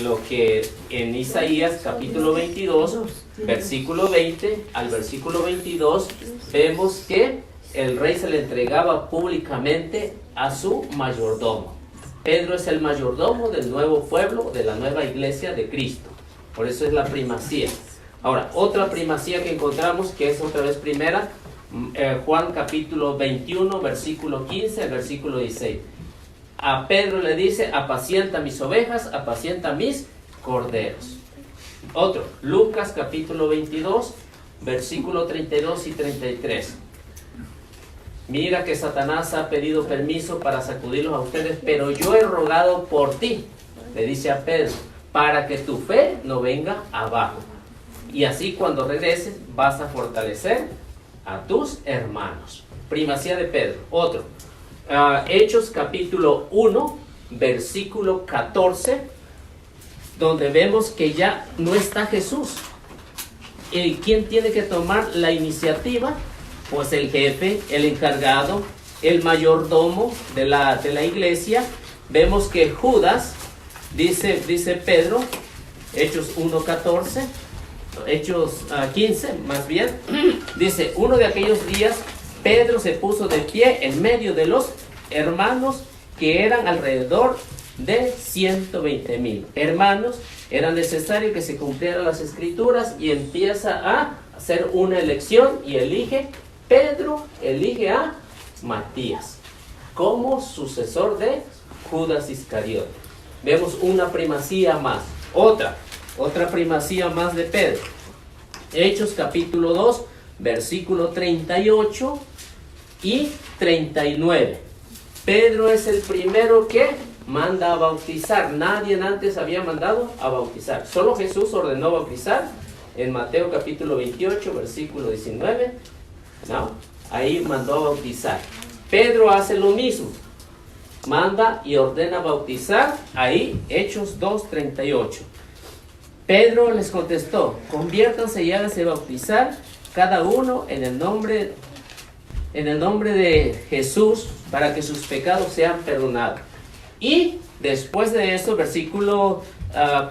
Lo que en Isaías capítulo 22, versículo 20 al versículo 22, vemos que el rey se le entregaba públicamente a su mayordomo. Pedro es el mayordomo del nuevo pueblo, de la nueva iglesia de Cristo. Por eso es la primacía. Ahora, otra primacía que encontramos, que es otra vez primera, Juan capítulo 21, versículo 15 al versículo 16. A Pedro le dice, apacienta mis ovejas, apacienta mis corderos. Otro, Lucas capítulo 22, versículo 32 y 33. Mira que Satanás ha pedido permiso para sacudirlos a ustedes, pero yo he rogado por ti, le dice a Pedro, para que tu fe no venga abajo. Y así cuando regreses vas a fortalecer a tus hermanos. Primacía de Pedro. Otro, Hechos capítulo 1, versículo 14, donde vemos que ya no está Jesús. ¿Y quién tiene que tomar la iniciativa? Pues el jefe, el encargado, el mayordomo de la iglesia. Vemos que Judas, dice Pedro, Hechos 1:14, Hechos 15 más bien, dice, uno de aquellos días Pedro se puso de pie en medio de los hermanos, que eran alrededor de 120,000 hermanos. Era necesario que se cumplieran las escrituras, y empieza a hacer una elección y Pedro elige a Matías como sucesor de Judas Iscariote. Vemos una primacía más, otra primacía más de Pedro. Hechos capítulo 2, versículo 38 y 39. Pedro es el primero que manda a bautizar. Nadie antes había mandado a bautizar. Solo Jesús ordenó bautizar en Mateo capítulo 28, versículo 19. ¿No? Ahí mandó a bautizar. Pedro hace lo mismo. Manda y ordena bautizar. Ahí, Hechos 2, 38. Pedro les contestó: conviértanse y háganse bautizar cada uno en el nombre de Jesús para que sus pecados sean perdonados. Y después de eso, versículo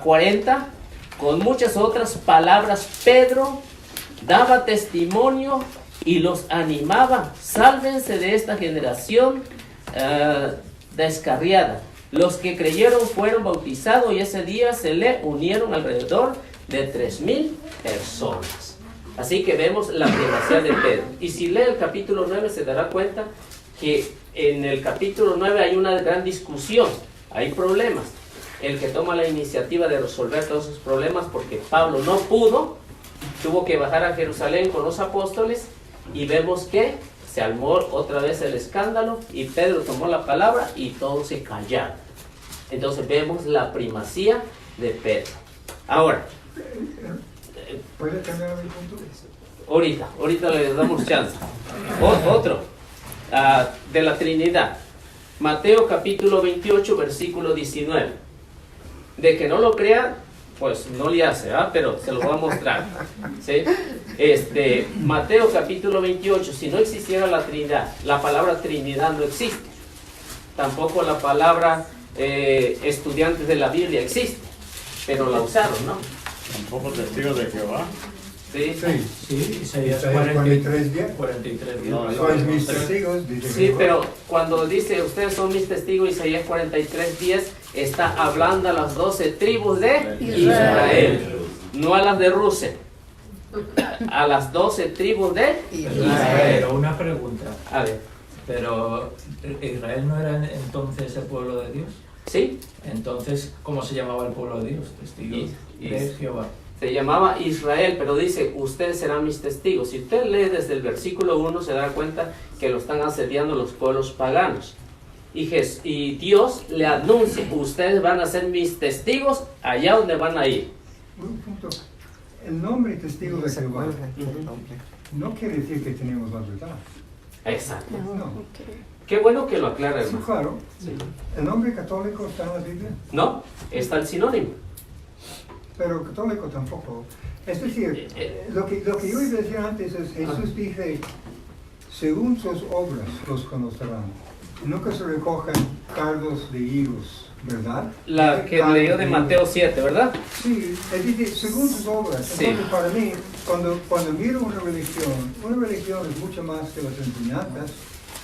40, con muchas otras palabras, Pedro daba testimonio y los animaba: sálvense de esta generación descarriada. Los que creyeron fueron bautizados y ese día se le unieron alrededor de 3,000 personas. Así que vemos la primacía de Pedro. Y si lee el capítulo 9 se dará cuenta que en el capítulo 9 hay una gran discusión, hay problemas. El que toma la iniciativa de resolver todos esos problemas, porque Pablo no pudo, tuvo que bajar a Jerusalén con los apóstoles, y vemos que se armó otra vez el escándalo y Pedro tomó la palabra y todos se callaron. Entonces vemos la primacía de Pedro. Ahora,
¿puede cambiar el punto?
ahorita le damos chance. Otro de la Trinidad. Mateo capítulo 28, versículo 19. De que no lo crea, pues no le hace, pero se lo voy a mostrar. ¿Sí? Mateo capítulo 28, si no existiera la Trinidad, la palabra Trinidad no existe. Tampoco la palabra estudiantes de la Biblia existe, pero la usaron, ¿no?
Tampoco testigos de Jehová.
Sí,
Isaías 43:10.
43
No,
Sois mis testigos, dice
sí,
Jehová.
pero cuando dice ustedes son mis testigos, Isaías 43:10 está hablando a las 12 tribus de Israel, no a las de Rusia, a las 12 tribus de Israel.
Pero una pregunta.
A ver,
Pero Israel no era entonces el pueblo de Dios.
¿sí?
Entonces, ¿cómo se llamaba el pueblo de Dios? Testigos de Jehová.
Se llamaba Israel, pero dice, ustedes serán mis testigos. Si usted lee desde el versículo 1, se da cuenta que lo están asediando los pueblos paganos. Y Dios le anuncia, ustedes van a ser mis testigos allá donde van a ir.
Un punto. El nombre testigo de Jehová no quiere decir que tenemos la verdad.
Exacto.
No.
Qué bueno que lo aclara,
Sí,
hermano.
claro. ¿El nombre católico está en la Biblia?
No, está el sinónimo.
Pero católico tampoco. Es decir, lo que yo iba a decir antes es, Jesús dice, según sus obras los conocerán. Nunca se recogen cardos de higos, ¿verdad?
La que leyó de Mateo 7, ¿verdad?
Sí, él dice, según sus obras.
Sí.
Entonces, para mí, cuando miro una religión es mucho más que las enseñanzas.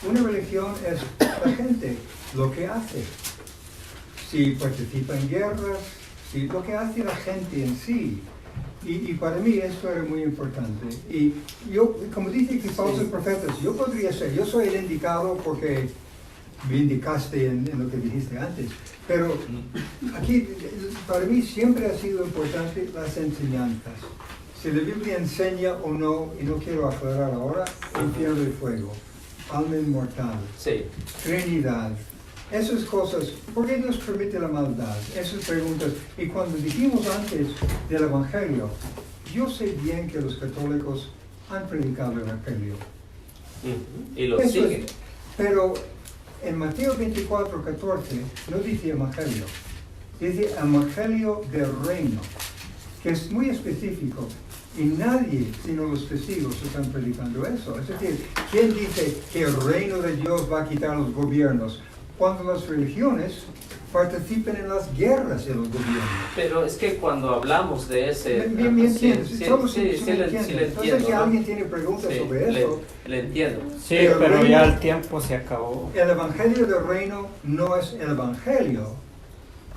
Una religión es la gente, lo que hace. Si participa en guerras, si lo que hace la gente en sí. Y para mí esto era muy importante. Y yo, como dice que falsos profetas, yo podría ser, yo soy el indicado porque me indicaste en lo que dijiste antes. Pero aquí, para mí siempre ha sido importante las enseñanzas. Si la Biblia enseña o no, y no quiero aclarar ahora, infierno y fuego, alma inmortal,
Sí.
Trinidad, esas cosas, ¿por qué Dios permite la maldad? Esas preguntas. Y cuando dijimos antes del Evangelio, yo sé bien que los católicos han predicado el Evangelio.
Y lo
Eso
siguen.
es, pero en Mateo 24:14 no dice Evangelio, dice Evangelio del Reino, que es muy específico. Y nadie, sino los testigos, están predicando eso. Es decir, ¿quién dice que el reino de Dios va a quitar los gobiernos? Cuando las religiones participen en las guerras de los gobiernos.
Pero es que cuando hablamos de ese...
¿Me entiendes?
Sí,
Todos
sí,
sí
sí,
me
le
entienden. No sé
entiendo.
si
¿no?
alguien tiene preguntas
Sí,
sobre eso.
le entiendo.
Sí, pero ya el tiempo se acabó.
El evangelio del reino no es el evangelio.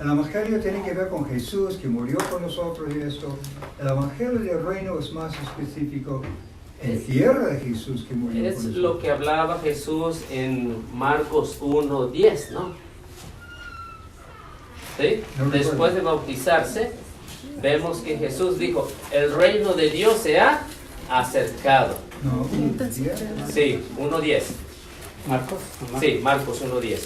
El Evangelio tiene que ver con Jesús que murió por nosotros y esto. El Evangelio del reino es más específico en tierra de Jesús que murió por
Es
nosotros.
lo que hablaba Jesús en Marcos 1:10, ¿no? ¿Sí?
No
Después
recuerdo.
de bautizarse, vemos que Jesús dijo, el reino de Dios se ha acercado.
No,
Sí, 1:10.
Marcos. ¿no?
Sí, Marcos 1:10.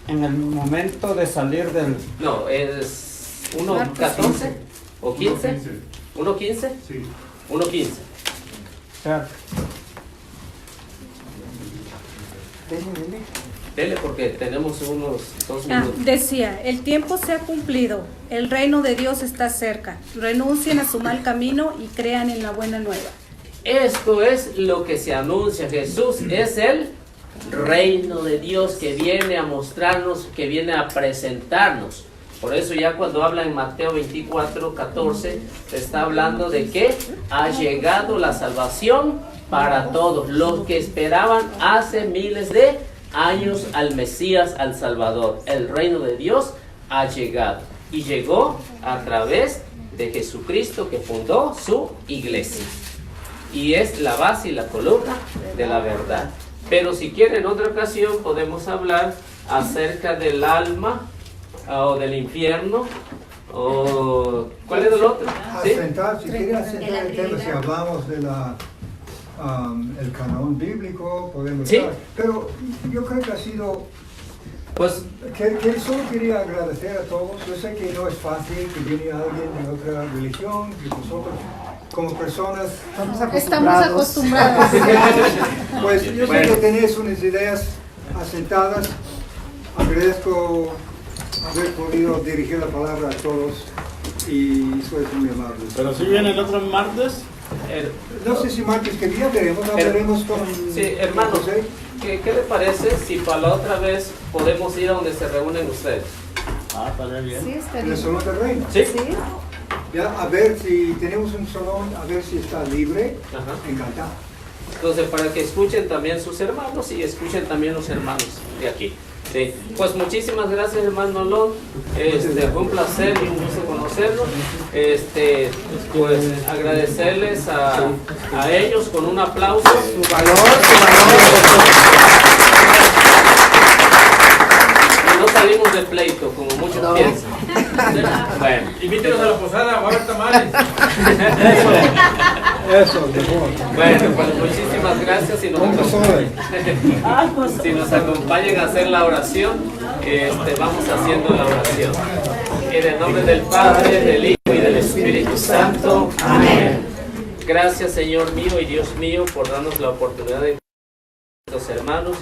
En el momento de salir del...
No, es 1:14 o 15. 1:15.
Sí.
1:15.
Claro.
Dele porque tenemos unos 2
Ah,
minutos.
decía, el tiempo se ha cumplido, el reino de Dios está cerca. Renuncien a su mal camino y crean en la buena nueva.
Esto es lo que se anuncia. Jesús es el reino de Dios que viene a mostrarnos, que viene a presentarnos. Por eso ya cuando habla en Mateo 24:14, está hablando de que ha llegado la salvación para todos los que esperaban hace miles de años al Mesías, al Salvador. El reino de Dios ha llegado y llegó a través de Jesucristo que fundó su iglesia. Y es la base y la columna de la verdad. Pero si quieren en otra ocasión podemos hablar acerca del alma o del infierno o ¿cuál es el otro? ¿Sí?
Asentar, si quiere asentar el tema, si hablamos de el canon bíblico, podemos
Sí.
hablar. Pero yo creo que ha sido,
Pues
que solo quería agradecer a todos. Yo sé que no es fácil que viene alguien de otra religión, que nosotros como personas
Estamos acostumbrados.
pues yo sé que tenéis unas ideas asentadas. Agradezco haber podido dirigir la palabra a todos y sois muy amables.
Pero si viene el otro martes.
No sé si martes que día veremos, hablaremos con
sí, hermano,
José.
¿qué le parece si para la otra vez podemos ir a donde se reúnen ustedes?
Ah, está bien.
Sí, está
En el
bien.
Salón del Reino.
¿Sí?
Ya, a ver si tenemos un salón, a ver si está libre.
Ajá.
Encantado.
Entonces, para que escuchen también sus hermanos y escuchen también los hermanos de aquí. Sí. Pues muchísimas gracias, hermano Lon. Fue un placer y un gusto conocerlos. Pues agradecerles a ellos con un aplauso.
Su valor.
Y no salimos de pleito, como muchos piensan. Bueno.
Invítenos a la posada, va a haber tamales.
Eso, mejor.
Bueno, pues muchísimas gracias y si nos acompañan a hacer la oración, vamos haciendo la oración. En el nombre del Padre, del Hijo y del Espíritu Santo. Amén. Gracias, Señor mío y Dios mío, por darnos la oportunidad de nuestros hermanos,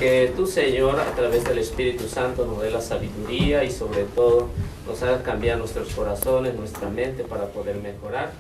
que tú, Señor, a través del Espíritu Santo nos dé la sabiduría y sobre todo nos haga cambiar nuestros corazones, nuestra mente para poder mejorar.